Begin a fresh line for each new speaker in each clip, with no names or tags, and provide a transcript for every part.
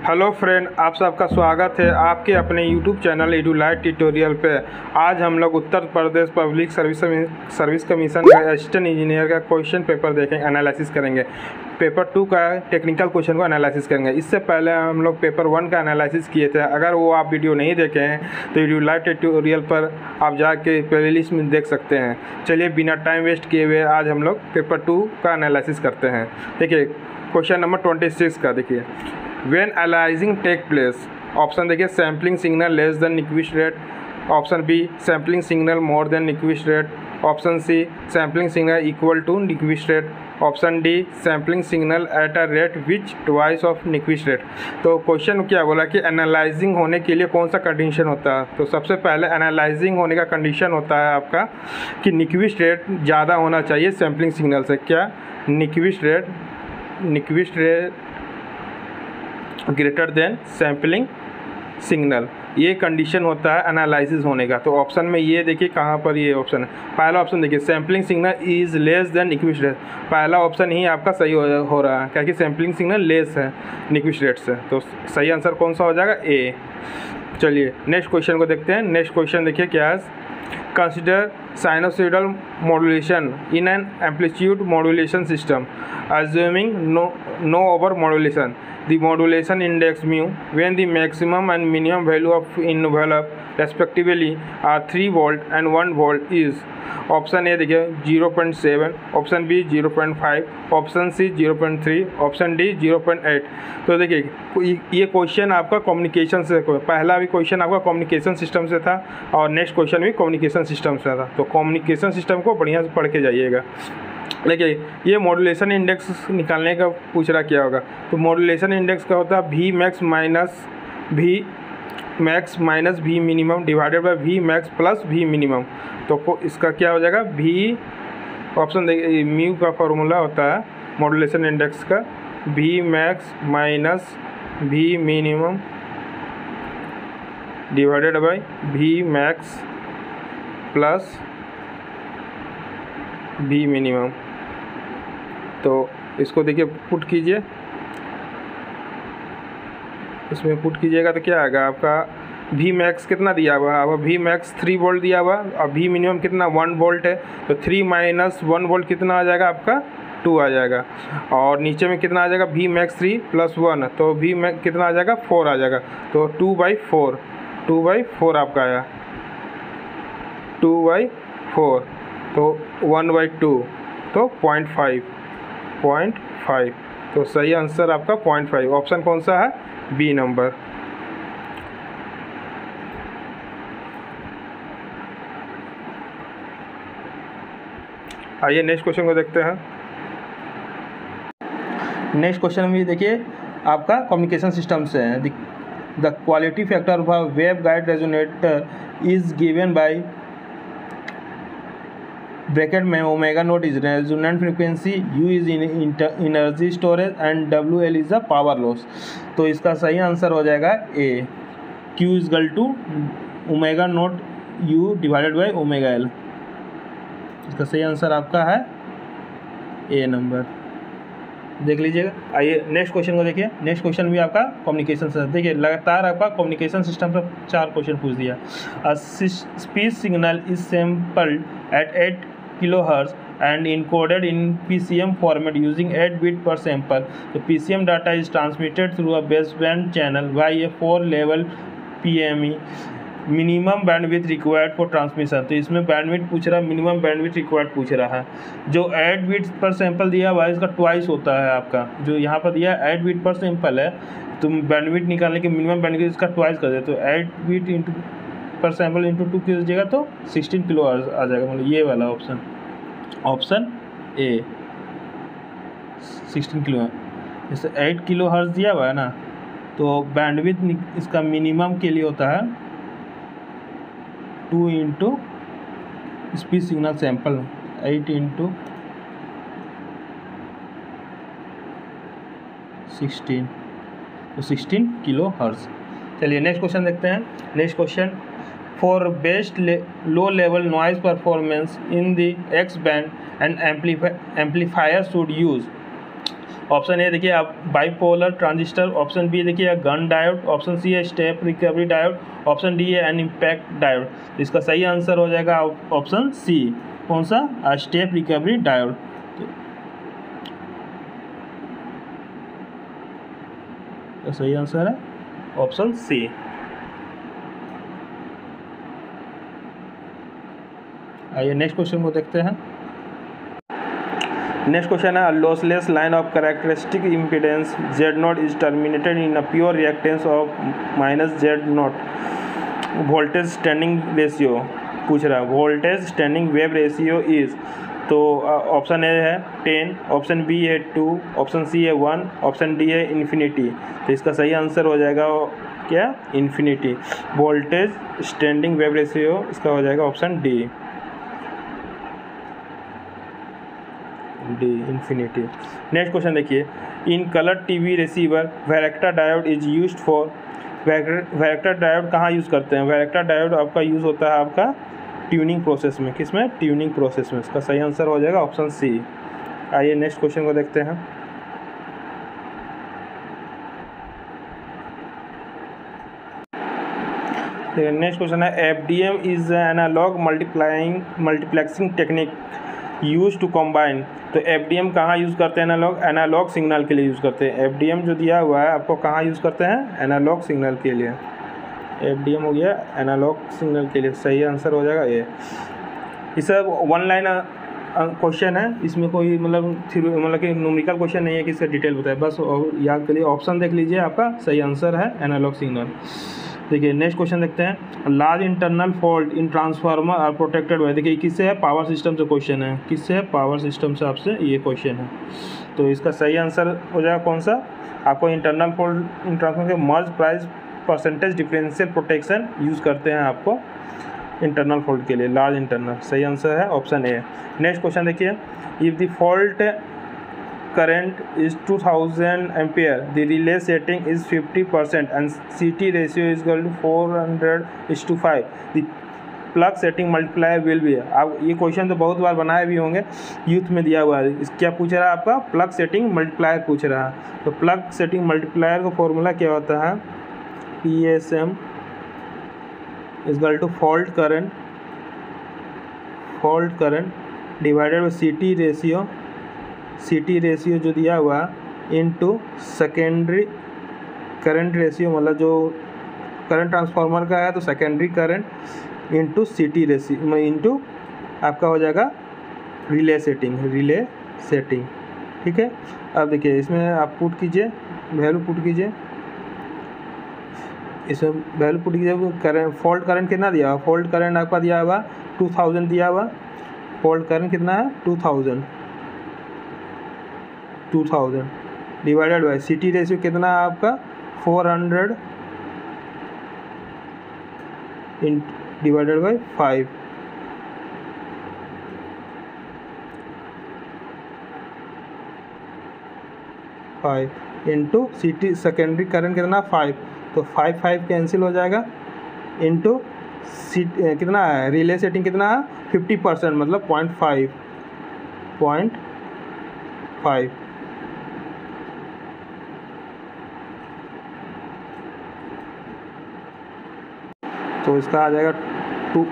Hello friend, आप सबका स्वागत है आपके अपने यूट्यूब चैनल एडुलाइट ट्यूटोरियल पे। आज हम लोग Uttar Pradesh public service commission का असिस्टेंट इंजीनियर का क्वेश्चन पेपर देखेंगे, एनालिसिस करेंगे। पेपर 2 का टेक्निकल क्वेश्चन को एनालिसिस करेंगे। इससे पहले हम लोग पेपर 1 का एनालिसिस किए थे। अगर वो आप वीडियो नहीं देखे हैं तो एडुलाइट ट्यूटोरियल पर आप जाके प्लेलिस्ट में देख सकते हैं। चलिए बिना टाइम वेस्ट किए हुए आज हम लोग पेपर 2 का एनालिसिस करते हैं। देखिए क्वेश्चन नंबर 26 का देखिए, when analysing take place. Option देखिए, sampling signal less than Nyquist rate. Option B, sampling signal more than Nyquist rate. Option C, sampling signal equal to Nyquist rate. Option D, sampling signal at a rate which twice of Nyquist rate. तो question क्या बोला कि analysing होने के लिए कौन सा condition होता है। तो सबसे पहले एनालाइजिंग होने का कंडीशन होता है आपका कि न्यूक्विस्ट रेट ज़्यादा होना चाहिए सैम्पलिंग सिग्नल से। क्या? Nyquist rate greater than sampling signal, ये कंडीशन होता है एनालिसिस होने का। तो ऑप्शन में ये देखिए कहाँ पर ये ऑप्शन है। पहला ऑप्शन देखिए, sampling signal is less than Nyquist rate. पहला ऑप्शन ही आपका सही हो रहा है, क्योंकि सैम्पलिंग सिग्नल लेस है न्यूक्विस्ट रेट से। तो सही आंसर कौन सा हो जाएगा? ए। चलिए नेक्स्ट क्वेश्चन को देखते हैं। नेक्स्ट क्वेश्चन देखिए क्या है, consider sinusoidal modulation in an amplitude modulation system assuming no over modulation. The modulation index mu when the maximum and minimum value of envelope respectively are 3 volt and 1 volt is। Option A देखिए 0.7, option B 0.5, option C 0.3, option D 0.8। तो देखिए ये question आपका communication से, पहला भी question आपका communication system से था और नेक्स्ट क्वेश्चन भी कम्युनिकेशन सिस्टम से था। तो कम्युनिकेशन सिस्टम को बढ़िया से पढ़ के जाइएगा। देखिए ये मॉड्यूलेशन इंडेक्स निकालने का पूछ रहा क्या होगा। तो मॉड्यूलेशन इंडेक्स का होता है V max minus V minimum divided by V max plus V minimum. तो इसका क्या हो जाएगा? वी ऑप्शन देखिए, म्यू का फॉर्मूला होता है मॉड्यूलेशन इंडेक्स का V max minus V minimum divided by V max plus V minimum. तो इसको देखिए पुट कीजिए, इसमें पुट कीजिएगा तो क्या आएगा आपका? वी मैक्स कितना दिया हुआ है? अब वी मैक्स 3 वोल्ट दिया हुआ, अब वी मिनिमम कितना 1 वोल्ट है। तो 3 माइनस 1 वोल्ट कितना आ जाएगा आपका? 2 आ जाएगा। और नीचे में कितना आ जाएगा? वी मैक्स 3 प्लस 1, तो वी मैक्स कितना आ जाएगा? 4 आ जाएगा। तो 2/4 आपका आया, 2/4। तो 1/2 तो 0.5। तो सही आंसर आपका 0.5। ऑप्शन कौन सा है? B number. आइए नेक्स्ट क्वेश्चन को देखते हैं। नेक्स्ट क्वेश्चन में देखिए आपका कम्युनिकेशन सिस्टम से है। The quality factor of a wave guide resonator is given by bracket में omega naught is resonant frequency, U is energy storage and W L is the power loss. तो इसका सही answer हो जाएगा A, Q is equal to omega naught U divided by omega L. इसका सही answer आपका है ए नंबर, देख लीजिएगा। आइए नेक्स्ट क्वेश्चन को देखिए। नेक्स्ट क्वेश्चन भी आपका कम्युनिकेशन से, देखिए लगातार आपका कम्युनिकेशन सिस्टम से 4 क्वेश्चन पूछ दिया। A speech signal is sampled at 8 kilohertz and encoded in PCM format using 8 bit per sample. The PCM data is transmitted through a baseband channel by a 4-level PME. Minimum bandwidth required for transmission. तो इसमें bandwidth पूछ रहा है, minimum bandwidth required पूछ रहा है। जो 8 bit पर सैंपल दिया हुआ है इसका ट्वाइस होता है आपका, जो यहाँ पर दिया 8 बिट पर सैंपल है, तुम बैंडविड्थ निकालने के मिनिमम बैंडविड्थ इसका ट्वाइस कर दे। तो 8 बिट इंटू पर सैंपल इंटू 2 कीजिएगा तो 16 किलो आ जाएगा। मतलब ये वाला ऑप्शन ए 16 किलो है। जैसे 8 किलो हर्ट्ज दिया हुआ है ना, तो बैंडविड्थ इसका मिनिमम के लिए होता है 2 into speech signal sample 8 into 16, तो 16 किलो हर्ट्ज। चलिए नेक्स्ट क्वेश्चन देखते हैं। Next question, for best low level noise performance in the x band and amplifier should use. Option A देखिए आप बाइपोलर ट्रांजिस्टर, ऑप्शन बी देखिए Gunn diode, option C है step recovery diode, option D है an impact diode. इसका सही answer हो जाएगा option सी। कौन सा? Step recovery diode. तो सही आंसर है ऑप्शन सी। आइए नेक्स्ट क्वेश्चन को देखते हैं। नेक्स्ट क्वेश्चन है lossless line of characteristic impedance Z0 is terminated in a pure reactance of -Z0 voltage standing ratio पूछ रहा है। Voltage standing wave ratio is, तो ऑप्शन ए है 10, ऑप्शन बी है 2, ऑप्शन सी है 1, ऑप्शन डी है infinity. तो इसका सही आंसर हो जाएगा क्या? Infinity. Voltage standing wave ratio इसका हो जाएगा option D, infinity. Next question देखिए, in colour TV receiver varactor diode is used for. Varactor diode कहाँ यूज़ करते हैं? वैरेक्टर डायोड आपका यूज़ होता है आपका ट्यूनिंग प्रोसेस में। किस में? ट्यूनिंग प्रोसेस में। इसका सही आंसर हो जाएगा ऑप्शन सी। आइए नेक्स्ट क्वेश्चन को देखते हैं। नेक्स्ट क्वेश्चन है FDM is analog multiplexing technique use to combine. तो एफडीएम कहाँ यूज़ करते हैं? एनालॉग सिग्नल के लिए यूज़ करते हैं। एफडीएम जो दिया हुआ है आपको कहाँ यूज़ करते हैं? एनालॉग सिग्नल के लिए। एफडीएम हो गया एनालॉग सिग्नल के लिए। सही आंसर हो जाएगा ये। सब 1 लाइन क्वेश्चन है, इसमें कोई मतलब कि न्यूमेरिकल क्वेश्चन नहीं है कि इसका डिटेल बताए, बस याद करिए। ऑप्शन देख लीजिए, आपका सही आंसर है एनालॉग सिग्नल। देखिए नेक्स्ट क्वेश्चन देखते हैं। Large internal fault in transformer are protected by. देखिए किससे है? पावर सिस्टम से क्वेश्चन है। किससे है? पावर सिस्टम से आपसे ये क्वेश्चन है। तो इसका सही आंसर हो जाएगा कौन सा? आपको इंटरनल फॉल्ट इन ट्रांसफार्मर के Merz Price percentage differential protection use करते हैं आपको इंटरनल फॉल्ट के लिए, लार्ज इंटरनल। सही आंसर है ऑप्शन ए। नेक्स्ट क्वेश्चन देखिए, if the fault current is 2000 ampere, the relay setting is 50% and CT ratio is equal to 400:5, the plug setting multiplier will be। आप ये question तो बहुत बार बनाए भी होंगे, यूथ में दिया हुआ है। क्या पूछ रहा है आपका? प्लग सेटिंग मल्टीप्लायर पूछ रहा है। तो प्लग सेटिंग मल्टीप्लायर का फॉर्मूला क्या होता है? PSM is equal to fault current divided by CT ratio जो दिया हुआ इनटू सेकेंडरी करंट रेशियो, मतलब जो करंट ट्रांसफार्मर का है तो secondary current into CT ratio into आपका हो जाएगा रिले सेटिंग। ठीक है। अब देखिए इसमें आप पुट कीजिए, वैल्यू पुट कीजिए। इसमें वैल्यू पुट कीजिए। करंट फॉल्ट करंट कितना दिया हुआ? फॉल्ट करंट आपका दिया हुआ 2000 दिया हुआ। फॉल्ट करंट कितना है? 2000 डिवाइडेड बाई CT रेशियो कितना है आपका? 400 divided by 5 into CT secondary current कितना? 5। तो 5 कैंसिल हो जाएगा इंटू कितना है? रिले सेटिंग कितना है? 50%, मतलब 0.5। तो इसका आ जाएगा 2।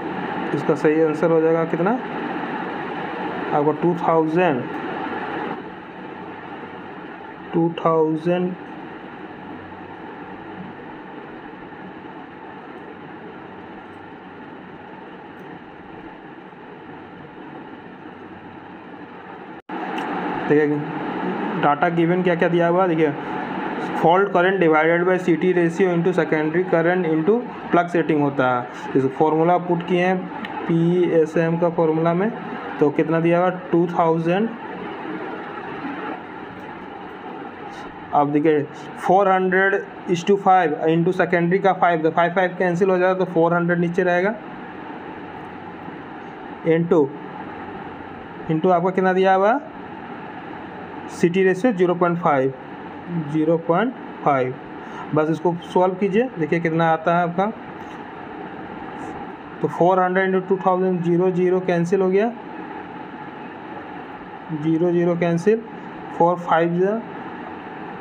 इसका सही आंसर हो जाएगा कितना? आपको 2000 देखिए डाटा गिवन क्या क्या दिया हुआ। देखिए fault current divided by CT ratio into secondary current into plug setting होता है। इस फॉर्मूला पुट किए हैं PSM का फॉर्मूला में, तो कितना दिया हुआ? 2000। अब देखिए 400:5 इंटू सेकेंडरी का 5, तो 5 कैंसिल हो जाएगा, तो 400 नीचे रहेगा इंटू आपका कितना दिया हुआ? CT ratio 0.5। बस इसको सॉल्व कीजिए, देखिए कितना आता है आपका। तो 400 इंटू 2000 0 कैंसिल हो गया, 0 कैंसिल, 4 5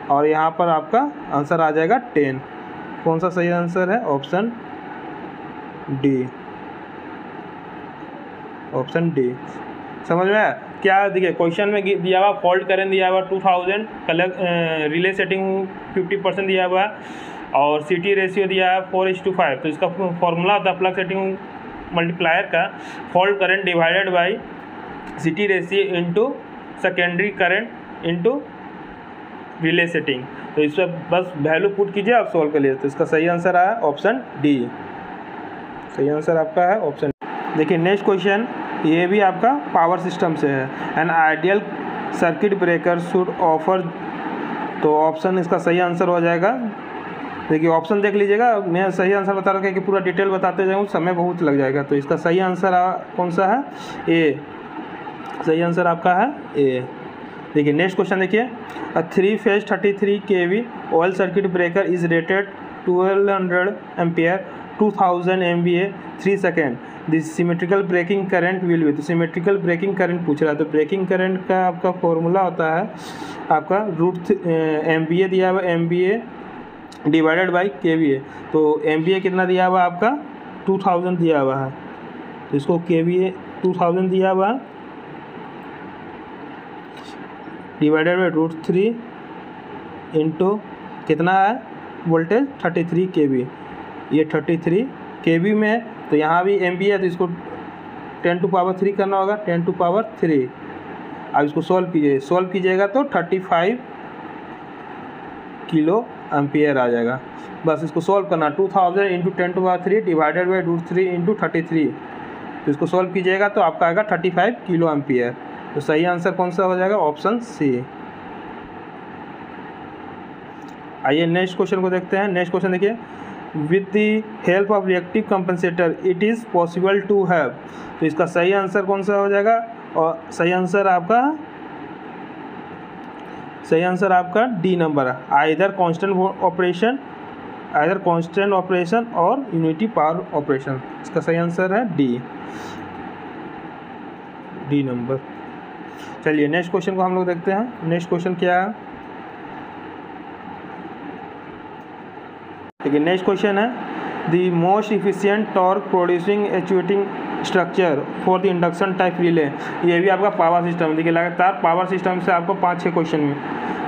और यहाँ पर आपका आंसर आ जाएगा 10। कौन सा सही आंसर है? Option D, option D. समझ में आया क्या? देखिए क्वेश्चन में दिया हुआ फॉल्ट करेंट दिया हुआ 2000, रिले सेटिंग 50% दिया हुआ और CT रेशियो दिया है 4:5। तो इसका फॉर्मूला होता है प्लग सेटिंग मल्टीप्लायर का fault current divided by CT ratio into secondary current into relay setting. तो इस पर बस वैल्यू पुट कीजिए, आप सॉल्व कर लीजिए। तो इसका सही आंसर आया ऑप्शन डी। सही आंसर आपका है ऑप्शन। देखिए नेक्स्ट क्वेश्चन, ये भी आपका पावर सिस्टम से है। An ideal circuit breaker should offer, तो ऑप्शन इसका सही आंसर हो जाएगा। देखिए ऑप्शन देख लीजिएगा, मैं सही आंसर बता रहा हूँ कि पूरा डिटेल बताते जाऊँ समय बहुत लग जाएगा। तो इसका सही आंसर कौन सा है? ए। सही आंसर आपका है ए। देखिए नेक्स्ट क्वेश्चन देखिए, a 3 phase 33 kV oil circuit breaker is rated 1200 ampere 2000 MVA 3 second, this symmetrical breaking current will be. तो सिमेट्रिकल ब्रेकिंग करंट पूछ रहा है, तो ब्रेकिंग करंट का आपका फॉर्मूला होता है आपका MVA दिया हुआ, MVA डिवाइडेड बाई KVA। तो MVA कितना दिया हुआ आपका? 2000 दिया हुआ है, तो इसको KVA 2000 दिया हुआ डिवाइडेड बाई √3 इंटू कितना है वोल्टेज? 33 kV। ये 33 kV में है, तो यहाँ भी MVA है, तो इसको 10⁻³ करना होगा, 10⁻³। अब इसको सॉल्व कीजिए, सॉल्व कीजिएगा तो 35 किलो एम्पियर आ जाएगा। बस इसको सॉल्व करना, 2000 इंटू 10⁻³ डिवाइडेड बाई √3 इंटू 33। तो इसको सॉल्व कीजिएगा तो आपका आएगा 35 किलो एम्पियर। तो सही आंसर कौन सा हो जाएगा? Option C. आइए नेक्स्ट क्वेश्चन को देखते हैं। नेक्स्ट क्वेश्चन देखिए, with the help of reactive compensator it is possible to have. तो इसका सही आंसर कौन सा हो जाएगा? और सही आंसर आपका डी नंबर है, आइदर कांस्टेंट ऑपरेशन और यूनिटी पावर ऑपरेशन। इसका सही आंसर है डी नंबर। चलिए नेक्स्ट क्वेश्चन को हम लोग देखते हैं। नेक्स्ट क्वेश्चन क्या है? देखिए नेक्स्ट क्वेश्चन है, the most efficient torque producing actuating structure for the induction type relay. ये भी आपका पावर सिस्टम। देखिए लगातार पावर सिस्टम से आपको 5-6 क्वेश्चन में।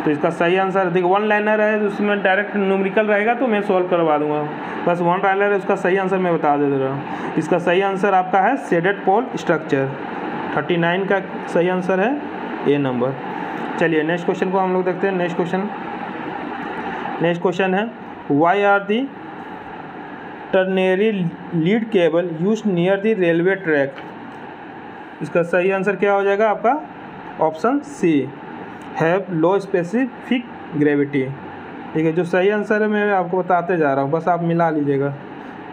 तो इसका सही आंसर देखिए 1 लाइनर है, उसमें डायरेक्ट न्यूमेरिकल रहेगा तो मैं सॉल्व करवा दूंगा। बस 1 लाइनर है, उसका सही आंसर मैं बता दे रहा हूँ। इसका सही आंसर आपका है शेडेड पोल स्ट्रक्चर। 39 का सही आंसर है ए नंबर। चलिए नेक्स्ट क्वेश्चन को हम लोग देखते हैं। नेक्स्ट क्वेश्चन है, why are the ternary lead cable use near the railway track. इसका सही आंसर क्या हो जाएगा आपका? Option C, have low specific gravity. ठीक है, जो सही आंसर है मैं आपको बताते जा रहा हूँ, बस आप मिला लीजिएगा।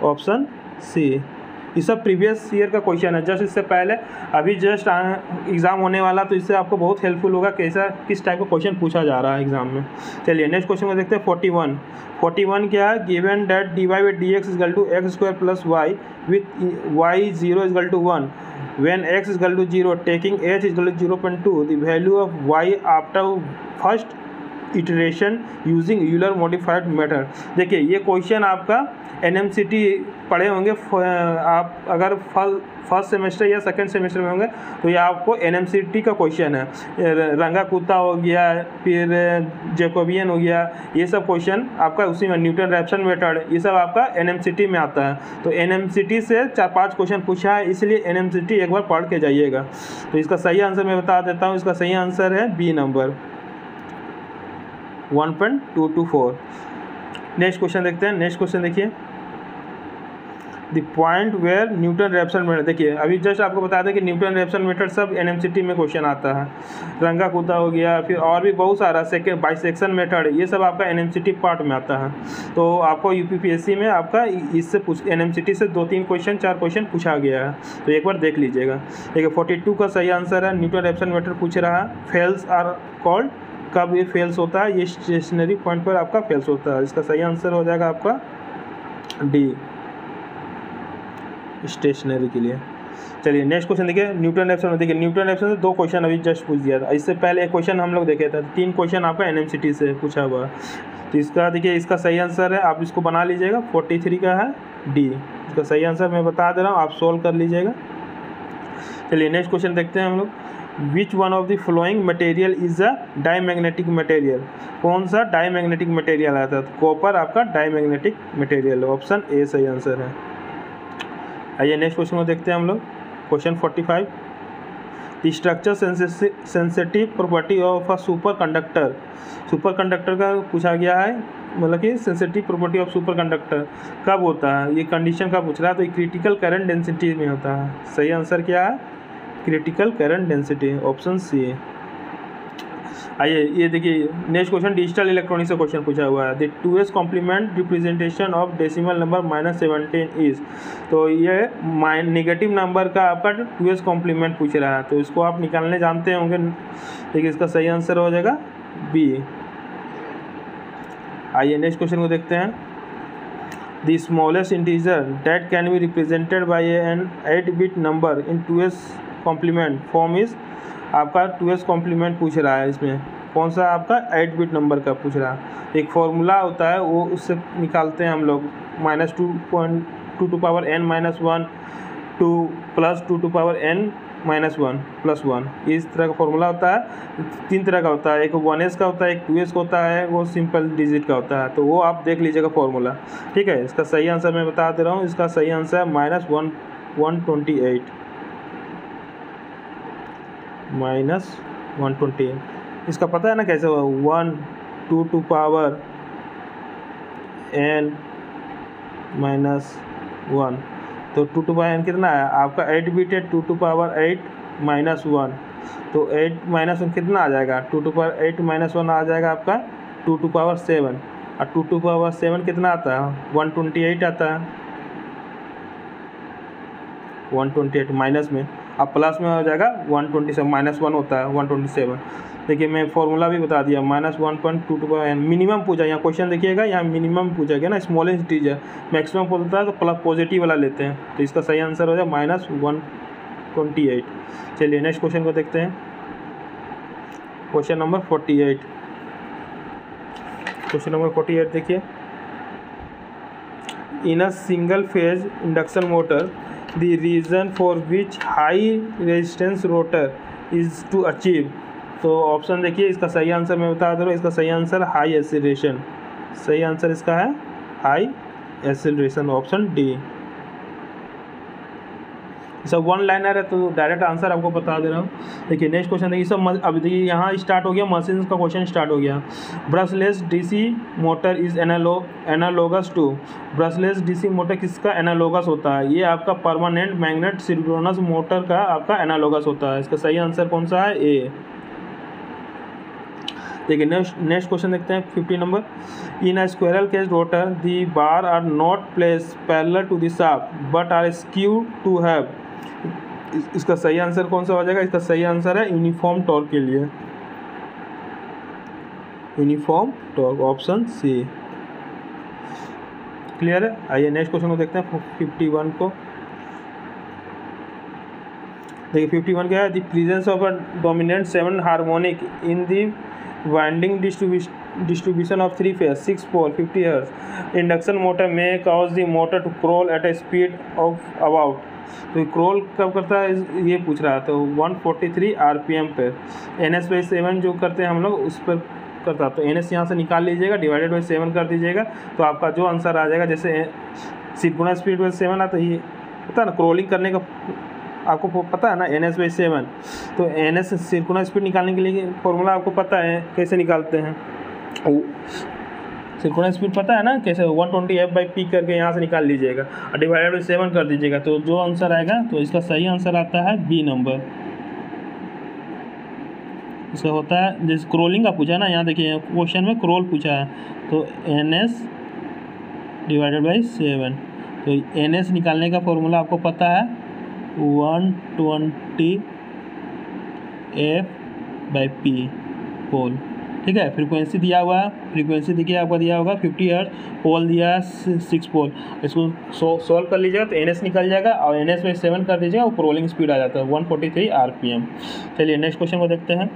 Option C. ये सब प्रीवियस ईयर का क्वेश्चन है, जस्ट इससे पहले अभी जस्ट एग्ज़ाम होने वाला, तो इससे आपको बहुत हेल्पफुल होगा किस टाइप का क्वेश्चन पूछा जा रहा है एग्जाम में। चलिए नेक्स्ट क्वेश्चन को देखते हैं। 41 क्या है? Given that dy/dx (x² + y) with y0 = 1 when x = 0 taking h = 0.2 the value of y after first iteration using Euler modified method. देखिए ये क्वेश्चन आपका NMCT पढ़े होंगे आप, अगर फर्स्ट सेमेस्टर या सेकंड सेमेस्टर में होंगे तो ये आपको NMCT का क्वेश्चन है। रंगाकुत्ता हो गया, फिर जैकोबियन हो गया, ये सब क्वेश्चन आपका उसी में, न्यूटन रैप्सन मेथड, ये सब आपका NMCT में आता है। तो NMCT से 4-5 क्वेश्चन पूछा है, इसलिए NMCT एक बार पढ़ के जाइएगा। तो इसका सही आंसर मैं बता देता हूँ। इसका सही आंसर है बी नंबर, 1.224। नेक्स्ट क्वेश्चन देखते हैं। नेक्स्ट क्वेश्चन देखिए, the point where Newton Raphson method. देखिए अभी जस्ट आपको बता दें कि न्यूटन रैप्सन मेथड सब NMCT में क्वेश्चन आता है। रंगाकुत्ता हो गया, फिर और भी बहुत सारा बाइसेक्शन मेथड, ये सब आपका NMCT पार्ट में आता है। तो आपको UPPSC में आपका इससे NMCT से 2-3 क्वेश्चन 4 क्वेश्चन पूछा गया है, तो एक बार देख लीजिएगा। देखिए 42 का सही आंसर है, न्यूटन रैप्सन मेथड पूछ रहा है। फेल्स आर कॉल्ड, कब ये फेल्स होता है? ये स्टेशनरी पॉइंट पर आपका फेल्स होता है। इसका सही आंसर हो जाएगा आपका डी, स्टेशनरी के लिए। चलिए नेक्स्ट क्वेश्चन देखिए, न्यूटन रेफ्सन में देखिए, न्यूटन रेफ्सन से 2 क्वेश्चन अभी जस्ट पूछ दिया था। इससे पहले एक क्वेश्चन हम लोग देखे थे, 3 क्वेश्चन आपका एनएमसीटी से पूछा हुआ है। तो इसका देखिए, इसका सही आंसर है, आप इसको बना लीजिएगा, 43 का है डी। इसका सही आंसर मैं बता दे रहा हूँ, आप सोल्व कर लीजिएगा। चलिए नेक्स्ट क्वेश्चन देखते हैं हम लोग, which one of the flowing material is a diamagnetic material. कौन सा डाईमैग्नेटिक मटेरियल आता है? तो कॉपर आपका डाईमैग्नेटिक मटेरियल, ऑप्शन ए सही आंसर है। आइए नेक्स्ट क्वेश्चन को देखते हैं हम लोग, question 45, the structure sensitive property of a super conductor. Super conductor का पूछा गया है, मतलब कि sensitive property of super conductor कब होता है, ये कंडीशन का पूछ रहा है। तो ये क्रिटिकल करंट डेंसिटी में होता है। सही आंसर क्या है? Critical current density, option C. आइए ये देखिए नेक्स्ट क्वेश्चन, डिजिटल इलेक्ट्रॉनिक्स से क्वेश्चन पूछा हुआ है, the 2s complement representation of decimal number -17 is. तो ये नेगेटिव नंबर का आपका 2s कॉम्प्लीमेंट पूछ रहा है, तो इसको आप निकालने जानते होंगे। देखिए इसका सही आंसर हो जाएगा बी। आइए नेक्स्ट क्वेश्चन को देखते हैं, the smallest integer that can be represented by an 8-bit number in 2s complement form is. आपका 2s कॉम्प्लीमेंट पूछ रहा है, इसमें कौन सा आपका 8-bit नंबर का पूछ रहा है। एक फॉर्मूला होता है, वो उससे निकालते हैं हम लोग, -2n-1 2 + 2n -1 +1, इस तरह का फॉर्मूला होता है। 3 तरह का होता है, एक 1s का होता है, एक 2s का होता है, वो सिंपल डिजिट का होता है। तो वो आप देख लीजिएगा फॉर्मूला, ठीक है। इसका सही आंसर मैं बता दे रहा हूँ, इसका सही आंसर है -128 -128। इसका पता है ना कैसे हुआ, 1 2 to power n -1, तो 2 to power n कितना है आपका 8-bit है, 2 to power 8 -1, तो 8 -1 कितना आ जाएगा, 2 to power 8 -1 आ जाएगा आपका 2 to power 7, और 2 to power 7 कितना आता है, 128 आता है। 128 माइनस में, अब प्लस में हो जाएगा 127, -1 होता है 127। देखिए मैं फॉर्मूला भी बता दिया, -1.2 मिनिमम पूछा, यहाँ क्वेश्चन देखिएगा, यहाँ मिनिमम पूछा गया ना, स्मॉलेस्ट इंटीजर। मैक्सिमम पूछता है तो प्लस पॉजिटिव वाला लेते हैं, तो इसका सही आंसर हो जाए -128। चलिए नेक्स्ट क्वेश्चन को देखते हैं, क्वेश्चन नंबर 48। क्वेश्चन नंबर 48 देखिए, in a single phase induction motor the reason for which high resistance rotor is to achieve। तो ऑप्शन देखिए, इसका सही आंसर मैं बता दे रहा हूँ, इसका सही आंसर हाई एक्सीलरेशन। सही आंसर इसका है हाई एक्सीलरेशन, ऑप्शन डी। सब 1 लाइनर है, तो डायरेक्ट आंसर आपको बता दे रहा हूँ। देखिए नेक्स्ट क्वेश्चन देखिए, सब अभी देखिए यहाँ स्टार्ट हो गया, मशीन का क्वेश्चन स्टार्ट हो गया। Brushless DC motor is analogous to. Brushless DC motor किसका एनालोगस होता है? ये आपका परमानेंट मैग्नेट सिंक्रोनस मोटर का आपका एनालोगस होता है। इसका सही आंसर कौन सा है? ए। देखिए नेक्स्ट क्वेश्चन देखते हैं, 50 number, in a squirrel cage rotor the bar are not place parallel to the shaft but are skew to have. इसका सही आंसर कौन सा हो जाएगा? इसका सही आंसर है यूनिफॉर्म टॉर्क के लिए, uniform torque, option C. Clear है? आइए नेक्स्ट क्वेश्चन को देखते हैं, 51 को। देखिए 51 क्या है, the presence of a dominant 7 harmonic in the winding distribution of 3 phase 6 pole 50 Hz induction motor may cause the motor to crawl at a speed of about। तो क्रोल कब करता है ये पूछ रहा है, तो 143 RPM पर। NS/7 जो करते हैं हम लोग उस पर करता है, तो NS यहाँ से निकाल लीजिएगा, डिवाइडेड बाई 7 कर दीजिएगा, तो आपका जो आंसर आ जाएगा, जैसे सिंक्रोनस स्पीड बाई 7 आता है, ये पता है ना क्रोलिंग करने का आपको पता है ना, NS/7। तो NS सिंक्रोनस स्पीड निकालने के लिए फॉर्मूला आपको पता है कैसे निकालते हैं, सिंक्रोनस स्पीड पता है ना कैसे, 120f/p करके यहाँ से निकाल लीजिएगा और डिवाइडेड बाई 7 कर दीजिएगा, तो जो आंसर आएगा, तो इसका सही आंसर आता है बी नंबर। इसका होता है जैसे क्रोलिंग का पूछा है ना, यहाँ देखिए क्वेश्चन में क्रोल पूछा है, तो NS डिवाइडेड बाई 7। तो NS निकालने का फॉर्मूला आपको पता है 120f/p पोल, ठीक है। फ्रीक्वेंसी दिया हुआ है, फ्रीक्वेंसी देखिए आपका दिया होगा 50 हर्ट्ज, पोल दिया है 6 पोल। इसको सॉल्व कर लीजिएगा तो NS निकल जाएगा और NS में 7 कर दीजिएगा और रोलिंग स्पीड आ जाता है 143 RPM। चलिए नेक्स्ट क्वेश्चन को देखते हैं।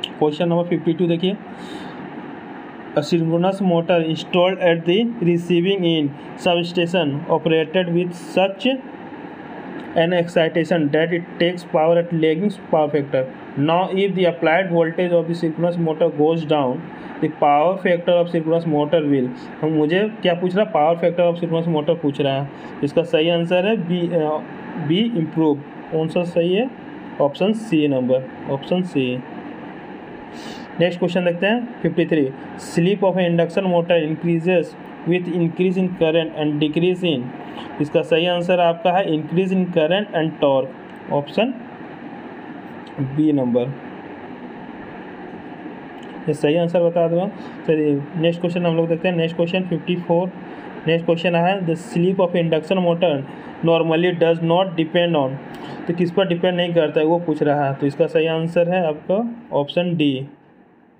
क्वेश्चन नंबर 52 देखिए, A synchronous motor installed at the receiving end substation operated with such an excitation that it takes power at lagging power factor. Now, if the applied voltage of the synchronous motor goes down, the power factor of synchronous motor will। हम मुझे क्या पूछ रहा है, power factor of synchronous motor पूछ रहा है। इसका सही आंसर है बी इम्प्रूव। कौन सा सही है? Option C number, option C. Next question देखते हैं 53। Slip of induction motor increases with increase in current and decrease in. इसका सही आंसर आपका है increase in current and torque, option B number, ये सही आंसर बता दूँगा। चलिए नेक्स्ट क्वेश्चन हम लोग देखते हैं। Next question 54। नेक्स्ट क्वेश्चन है the sleep of induction motor normally does not depend on. तो किस पर डिपेंड नहीं करता है वो पूछ रहा है। तो इसका सही आंसर है आपका ऑप्शन डी।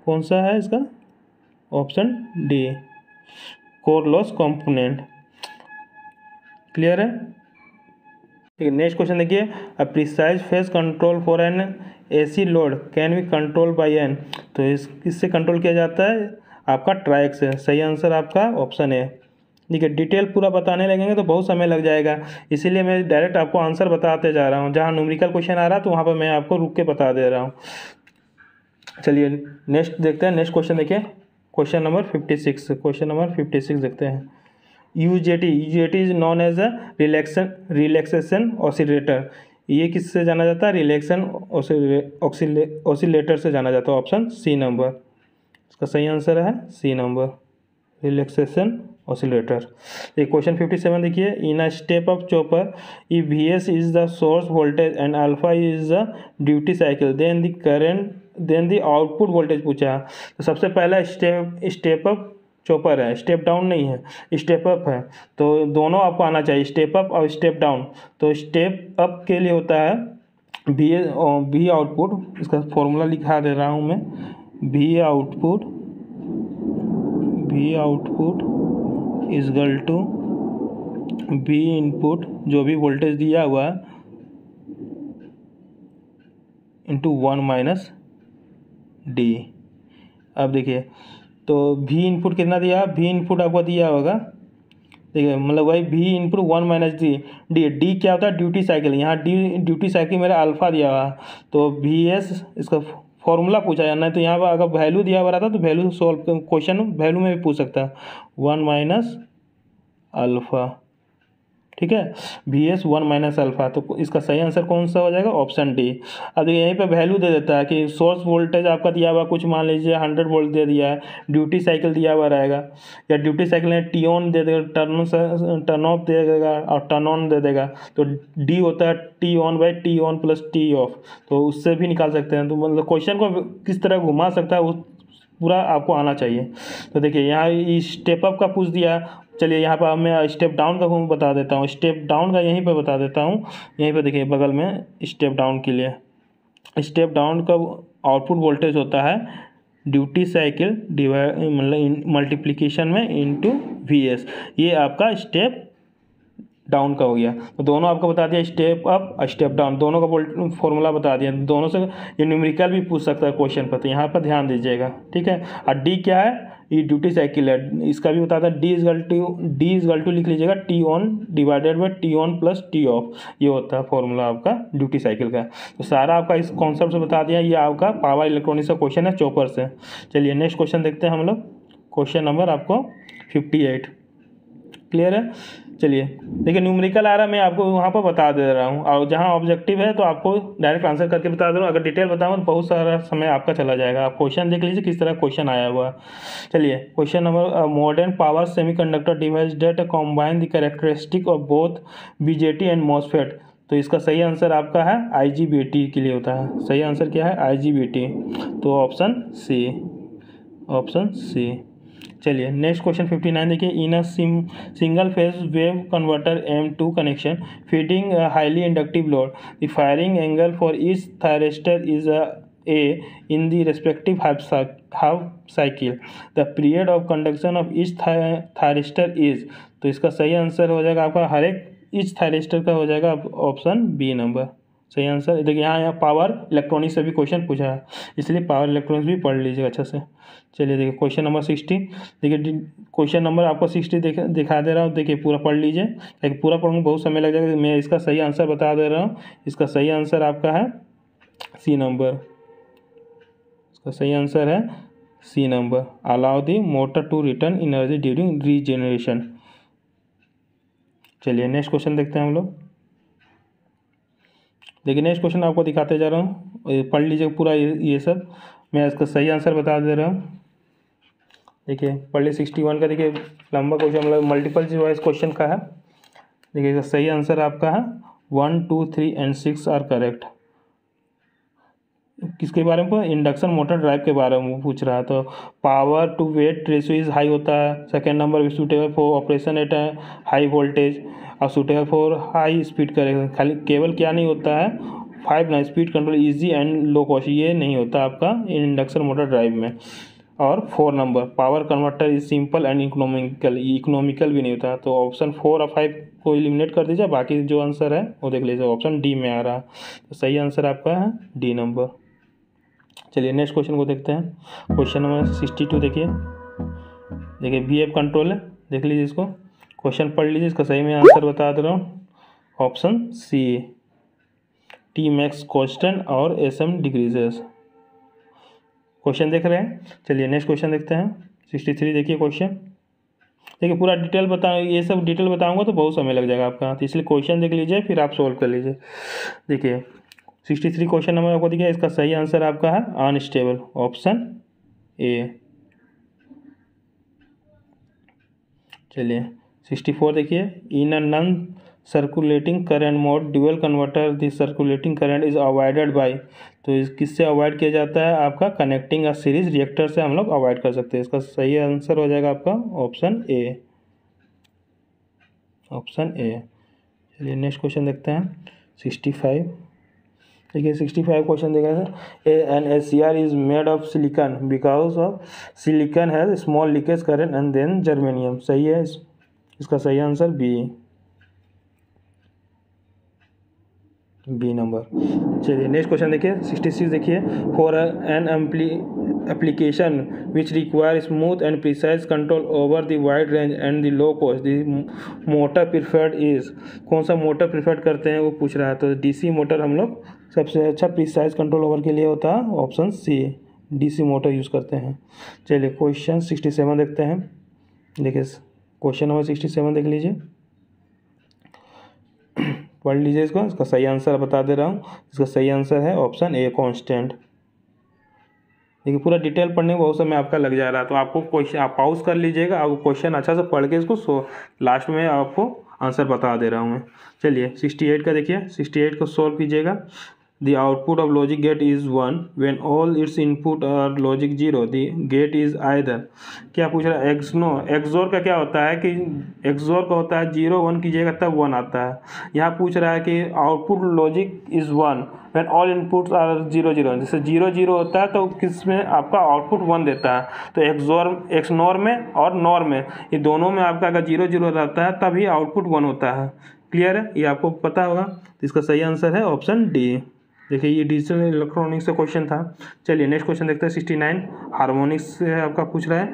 कौन सा है इसका? Option D, core loss component. Clear है? ठीक है। नेक्स्ट क्वेश्चन देखिए, a precise phase control for an AC load can be control by an. तो इससे कंट्रोल किया जाता है आपका ट्राइक से। सही आंसर आपका ऑप्शन है। ठीक है, डिटेल पूरा बताने लगेंगे तो बहुत समय लग जाएगा, इसीलिए मैं डायरेक्ट आपको आंसर बताते जा रहा हूँ। जहाँ न्यूमेरिकल क्वेश्चन आ रहा है तो वहाँ पर मैं आपको रुक के बता दे रहा हूँ। चलिए नेक्स्ट देखते हैं। नेक्स्ट क्वेश्चन देखिए, क्वेश्चन नंबर 56। क्वेश्चन नंबर 56 देखते हैं। UJT is known as a relaxation oscillator. ये किससे जाना जाता है? रिलैक्सेशन ऑसिलेटर से जाना जाता है, ऑप्शन सी नंबर। इसका सही आंसर है सी नंबर, रिलैक्सेशन ऑसिलेटर। ये क्वेश्चन 57 देखिए, in a step up chopper if VS is the source voltage and alpha is the duty cycle then the output voltage पूछा। तो सबसे पहला स्टेप अप चॉपर है, स्टेप डाउन नहीं है, step up है। तो दोनों आपको आना चाहिए, स्टेप अप और स्टेप डाउन। तो स्टेप अप के लिए होता है V आउटपुट। इसका फॉर्मूला लिखा दे रहा हूँ मैं। V output is equal to V input, जो भी वोल्टेज दिया हुआ है, इंटू 1 माइनस डी। अब देखिए तो V इनपुट कितना दिया? V इनपुट आपको दिया होगा, ठीक है, मतलब वही V इनपुट 1 माइनस डी क्या होता है? Duty cycle. यहाँ ड्यूटी साइकिल मेरा अल्फा दिया हुआ, तो VS इसका फॉर्मूला पूछा जाना है। तो यहाँ पर अगर वैल्यू दिया हुआ रहता तो वैल्यू सॉल्व क्वेश्चन वैल्यू में भी पूछ सकता है, 1 माइनस अल्फा, ठीक है, VS 1 माइनस अल्फा। तो इसका सही आंसर कौन सा हो जाएगा? Option D. अब यहीं पे वैल्यू दे देता है कि सोर्स वोल्टेज आपका दिया हुआ कुछ, मान लीजिए 100 वोल्ट दे दिया है, ड्यूटी साइकिल दिया हुआ रहेगा, या ड्यूटी साइकिल में टी ऑन दे देगा, टर्न ऑफ दे देगा और टर्न ऑन दे देगा। तो डी होता है T on by T on plus T of, तो उससे भी निकाल सकते हैं। तो मतलब क्वेश्चन को किस तरह घुमा सकता है वो पूरा आपको आना चाहिए। तो देखिए यहाँ स्टेप अप का पूछ दिया। चलिए यहाँ पर मैं स्टेप डाउन का बता देता हूँ। स्टेप डाउन का यहीं पे बता देता हूँ। यहीं पे देखिए बगल में स्टेप डाउन के लिए, स्टेप डाउन का आउटपुट वोल्टेज होता है ड्यूटी साइकिल डिवाइड मतलब मल्टीप्लिकेशन में इनटू VS। ये आपका स्टेप डाउन का हो गया। तो दोनों आपको बता दिया, स्टेप अप और स्टेप डाउन, दोनों का फॉर्मूला बता दिया। दोनों से ये न्यूमेरिकल भी पूछ सकता है क्वेश्चन पर, तो यहाँ पर ध्यान दीजिएगा, ठीक है। और डी क्या है? ये ड्यूटी साइकिल है, इसका भी बताता है। डी इजगल टू लिख लीजिएगा T on divided by T on plus T of, ये होता है फॉर्मूला आपका ड्यूटी साइकिल का। तो सारा आपका इस कॉन्सेप्ट से बता दिया। ये आपका पावर इलेक्ट्रॉनिक्स का क्वेश्चन है चॉपर से। चलिए नेक्स्ट क्वेश्चन देखते हैं हम लोग। क्वेश्चन नंबर आपको 58। क्लियर है? चलिए देखिए न्यूमेरिकल आ रहा है, मैं आपको वहाँ पर बता दे रहा हूँ, और जहाँ ऑब्जेक्टिव है तो आपको डायरेक्ट आंसर करके बता दे रहा हूँ। अगर डिटेल बताऊँ तो बहुत सारा समय आपका चला जाएगा। आप क्वेश्चन देख लीजिए किस तरह क्वेश्चन आया हुआ है। चलिए question number, modern power semiconductor device that combine the characteristic of both BJT and MOSFET। तो इसका सही आंसर आपका है IGBT के लिए होता है। सही आंसर क्या है? IGBT। तो ऑप्शन सी, ऑप्शन सी। चलिए नेक्स्ट क्वेश्चन 59 देखिए, in a single phase wave converter M2 connection feeding highly inductive load, the firing angle for each thyristor A in the respective half cycle. The period of conduction of each thyristor is, तो इसका सही answer हो जाएगा आपका हर एक each thyristor का हो जाएगा ऑप्शन बी नंबर सही आंसर। देखिए यहाँ पावर इलेक्ट्रॉनिक्स से भी क्वेश्चन पूछा है, इसलिए पावर इलेक्ट्रॉनिक्स भी पढ़ लीजिएगा अच्छा से। चलिए देखिए क्वेश्चन नंबर 60, देखिए क्वेश्चन नंबर आपको 60 दिखा दे रहा हूँ, देखिए पूरा पढ़ लीजिए, लेकिन पूरा पढ़ूँगा बहुत समय लग जाएगा। मैं इसका सही आंसर बता दे रहा हूँ, इसका सही आंसर आपका है सी नंबर, इसका सही आंसर है C number. Allow the motor to return energy during regeneration. चलिए नेक्स्ट क्वेश्चन देखते हैं हम लोग। देखिए नेक्स्ट क्वेश्चन आपको दिखाते जा रहा हूँ, पढ़ लीजिए पूरा ये सब, मैं इसका सही आंसर बता दे रहा हूँ। देखिए पढ़ ली 61 का, देखिए लंबा क्वेश्चन मतलब मल्टीपल चॉइस क्वेश्चन का है। देखिए इसका सही आंसर आपका है 1, 2, 3 एंड 6 आर करेक्ट। किसके बारे में? इंडक्शन मोटर ड्राइव के बारे में पूछ रहा है। तो power to weight ratio is high होता है, second number suitable for operation at high voltage और सूटेबल फॉर हाई स्पीड करेगा। खाली केवल क्या नहीं होता है 5 ना, speed control easy and low cost, ये नहीं होता आपका इंडक्शन मोटर ड्राइव में। और 4 number power converter is simple and economical भी नहीं होता। तो ऑप्शन 4 और 5 को एलिमिनेट कर दीजिए, बाकी जो आंसर है वो देख लीजिए, ऑप्शन डी में आ रहा है। तो सही आंसर आपका है डी नंबर। चलिए नेक्स्ट क्वेश्चन को देखते हैं। क्वेश्चन नंबर 62 देखिए, देखिए VF कंट्रोल है, देख लीजिए इसको, क्वेश्चन पढ़ लीजिए, इसका सही में आंसर बता दे रहा हूँ, option C T max constant और SM डिक्रीजेस। क्वेश्चन देख रहे हैं। चलिए नेक्स्ट क्वेश्चन देखते हैं 63। देखिए क्वेश्चन, देखिए पूरा डिटेल ये सब डिटेल बताऊंगा तो बहुत समय लग जाएगा आपका, तो इसलिए क्वेश्चन देख लीजिए फिर आप सोल्व कर लीजिए। देखिए 63 क्वेश्चन नंबर आपको देखिए, इसका सही आंसर आपका है अनस्टेबल, ऑप्शन ए। चलिए 64 देखिए, in a non circulating current mode dual converter the circulating current is avoided by. तो इस किससे अवॉइड किया जाता है? आपका कनेक्टिंग अ सीरीज रिएक्टर से हम लोग अवॉइड कर सकते हैं। इसका सही आंसर हो जाएगा आपका ऑप्शन ए, ऑप्शन ए। चलिए नेक्स्ट क्वेश्चन देखते हैं 65। देखिए 65 क्वेश्चन देखा है, an SCR is made of silicon because of silicon has small leakage current and than germanium. सही है, इसका सही आंसर बी नंबर। चलिए नेक्स्ट क्वेश्चन देखिए 66 देखिए, for an application which require smooth and precise control over the wide range and the low cost the motor preferred is. कौन सा motor preferred करते हैं वो पूछ रहा है। तो DC मोटर हम लोग सबसे अच्छा प्रिसाइज कंट्रोल ओवर के लिए होता है, option C DC motor use करते हैं। चलिए क्वेश्चन 67 देखते हैं। देखिए क्वेश्चन नंबर 67 देख लीजिए, पढ़ लीजिए इसको, इसका सही आंसर बता दे रहा हूँ, इसका सही आंसर है ऑप्शन ए कांस्टेंट। देखिए पूरा डिटेल पढ़ने में बहुत समय आपका लग जा रहा है, तो आपको क्वेश्चन आप पॉज कर लीजिएगा, आपको क्वेश्चन अच्छा से पढ़ के इसको लास्ट में आपको आंसर बता दे रहा हूँ मैं। चलिए 68 का देखिए, 68 को सोल्व कीजिएगा। The output of logic gate is 1 when all its input are logic 0. The gate is either, क्या पूछ रहा है? XOR का क्या होता है कि XOR का होता है 0 1 कीजिएगा तब 1 आता है। यहाँ पूछ रहा है कि output logic is 1 when all inputs are 0 0, जैसे 0 0 होता है तो किस में आपका आउटपुट 1 देता है। तो XNOR में और NOR में, ये दोनों में आपका अगर 0 0 रहता है तभी आउटपुट 1 होता है। क्लियर है, ये आपको पता होगा। तो इसका सही आंसर है ऑप्शन डी। देखिए ये डिजिटल इलेक्ट्रॉनिक्स से क्वेश्चन था। चलिए नेक्स्ट क्वेश्चन देखते हैं 69। हार्मोनिक्स से आपका पूछ रहा है,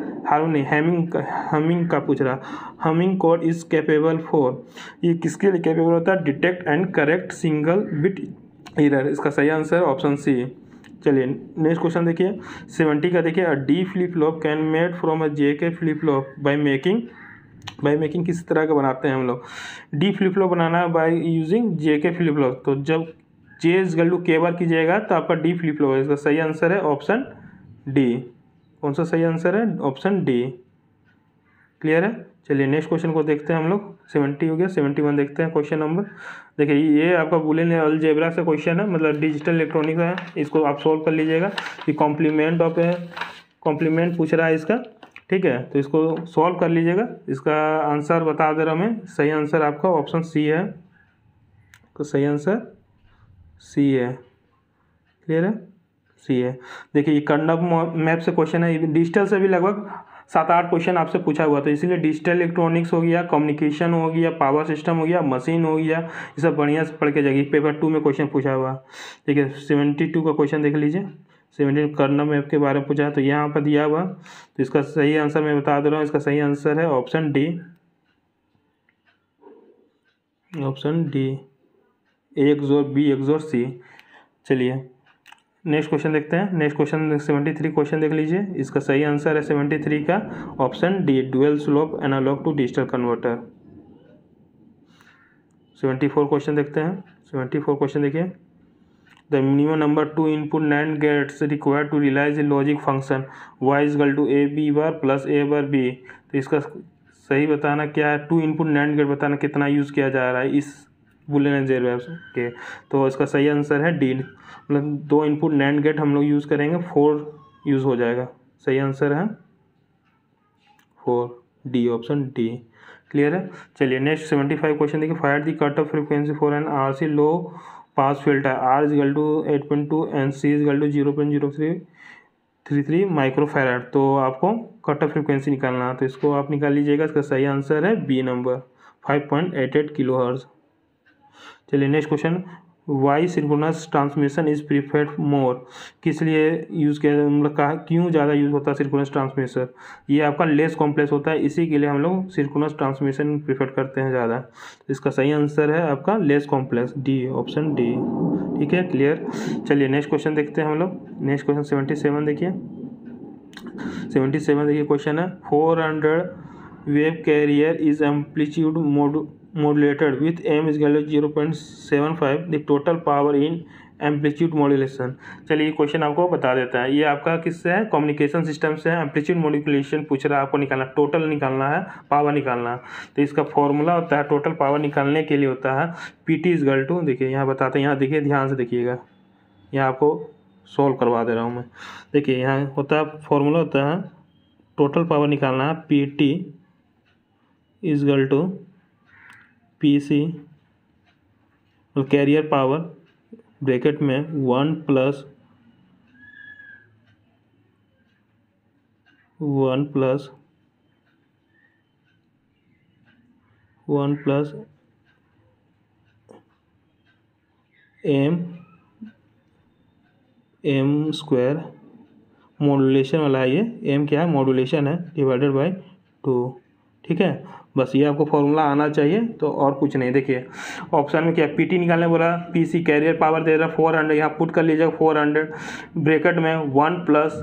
हमिंग का पूछ रहा है। Humming code is capable for, ये किसके लिए कैपेबल होता है? Detect and correct single bit error. इसका सही आंसर ऑप्शन सी। चलिए नेक्स्ट क्वेश्चन देखिए 70 का देखिए, a D flip flop can made from a JK flip flop by making किस तरह का बनाते हैं हम लोग? डी फ्लिप फ्लॉप बनाना है by using JK flip flop. तो जब J is equal to K bar कीजिएगा तो आपका डी फ्लिप फ्लॉप है। इसका सही आंसर है ऑप्शन डी। कौन सा सही आंसर है? Option D. क्लियर है। चलिए नेक्स्ट क्वेश्चन को देखते हैं हम लोग, 70 हो गया, 71 देखते हैं क्वेश्चन नंबर। देखिए ये आपका बूलियन अलजेब्रा से क्वेश्चन है, मतलब डिजिटल इलेक्ट्रॉनिक्स है, इसको आप सोल्व कर लीजिएगा। ये कॉम्प्लीमेंट पूछ रहा है इसका, ठीक है, तो इसको सॉल्व कर लीजिएगा। इसका आंसर बता दे रहा हूँ मैं, सही आंसर आपका ऑप्शन सी है, तो सही आंसर सी है। क्लियर है। सी है। देखिए ये कर्नब मैप से क्वेश्चन है, डिजिटल से भी लगभग 7-8 क्वेश्चन आपसे पूछा हुआ, तो इसीलिए डिजिटल इलेक्ट्रॉनिक्स हो गया, कम्युनिकेशन हो गया, पावर सिस्टम हो गया, मशीन हो गया, ये सब बढ़िया से पढ़ के जाइए। पेपर 2 में क्वेश्चन पूछा हुआ। ठीक है, 72 का क्वेश्चन देख लीजिए। 72 कर्नल मैप के बारे में पूछा है, तो यहाँ पर दिया हुआ, तो इसका सही आंसर मैं बता दे रहा हूँ, इसका सही आंसर है ऑप्शन डी, ऑप्शन डी, ए XOR B XOR C। चलिए नेक्स्ट क्वेश्चन देखते हैं। नेक्स्ट क्वेश्चन 73 क्वेश्चन देख लीजिए, इसका सही आंसर है 73 का option D, dual slope analogue to digital converter. 74 question देखते हैं। 74 क्वेश्चन देखिए, the minimum number 2 input NAND gates required to realise a logic function y equal to A B bar plus A bar B. तो इसका सही बताना क्या है, 2 input NAND gate बताना कितना यूज़ किया जा रहा है इस बुलियन एंड जेर के। तो इसका सही आंसर है डी, मतलब 2 इनपुट NAND गेट हम लोग यूज़ करेंगे, 4 यूज़ हो जाएगा। सही आंसर है 4, डी, ऑप्शन डी। क्लियर है। चलिए नेक्स्ट 75 क्वेश्चन देखिए, find the cut off frequency for an RC low pass filter, R equal to 8.2 and C equal to 0.0333 microfarad. तो आपको कट ऑफ फ्रीक्वेंसी निकालना है, तो इसको आप निकाल लीजिएगा। इसका सही आंसर है बी नंबर, 5.88 किलोहर्ट्ज़। चलिए next question, why synchronous transmission is preferred more, किस लिए यूज़ किया, मतलब कहा क्यों ज़्यादा यूज़ होता है सिंक्रोनस ट्रांसमिशन, ये आपका लेस कॉम्प्लेक्स होता है, इसी के लिए हम लोग सिंक्रोनस ट्रांसमिशन प्रीफर करते हैं ज़्यादा। इसका सही आंसर है आपका less complex, D, option D. ठीक है, क्लियर। चलिए नेक्स्ट क्वेश्चन देखते हैं हम लोग। नेक्स्ट क्वेश्चन 77 देखिए, 77 देखिए क्वेश्चन है, 400 wave carrier is amplitude modulated with m is equal to 0.75 the total power in amplitude modulation. चलिए ये क्वेश्चन आपको बता देता है, ये आपका किससे है, कम्युनिकेशन सिस्टम से है। एम्पलीट्यूड मॉड्यूलेशन पूछ रहा है, आपको निकालना, टोटल निकालना है, पावर निकालना है। तो इसका फॉर्मूला होता है, टोटल पावर निकालने के लिए होता है PT इज इक्वल टू, देखिए यहाँ बताते हैं, यहाँ देखिए ध्यान से देखिएगा, यहाँ आपको सॉल्व करवा दे रहा हूँ मैं। देखिए यहाँ होता है, फॉर्मूला होता है, टोटल पावर निकालना है, PT is equal to PC carrier power bracket में 1 प्लस m स्क्वायर, मॉड्यूलेशन वाला है ये, m क्या है, मॉड्यूलेशन है, डिवाइडेड बाय 2। ठीक है, बस ये आपको फॉर्मूला आना चाहिए, तो और कुछ नहीं। देखिए ऑप्शन में क्या, PT निकालने बोला, PC कैरियर पावर दे रहा 400, यहाँ पुट कर लीजिएगा 400 ब्रैकेट में 1 प्लस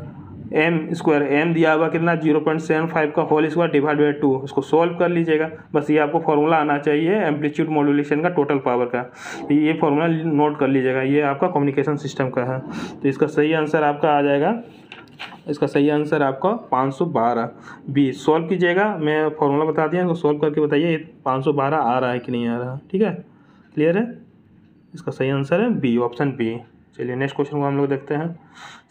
m स्क्वायर, m दिया हुआ कितना 0.75 का होल स्क्वायर डिवाइड बाय 2, इसको सॉल्व कर लीजिएगा। बस ये आपको फॉर्मूला आना चाहिए एम्पलीट्यूड मॉड्यूलेशन का टोटल पावर का, ये फॉर्मूला नोट कर लीजिएगा, ये आपका कम्युनिकेशन सिस्टम का है। तो इसका सही आंसर आपका आ जाएगा, इसका सही आंसर आपका 512 बी। सॉल्व कीजिएगा, मैं फॉर्मूला बता दिया, इसको सॉल्व करके बताइए 512 आ रहा है कि नहीं आ रहा। ठीक है, क्लियर है। इसका सही आंसर है बी, ऑप्शन बी। चलिए नेक्स्ट क्वेश्चन को हम लोग देखते हैं,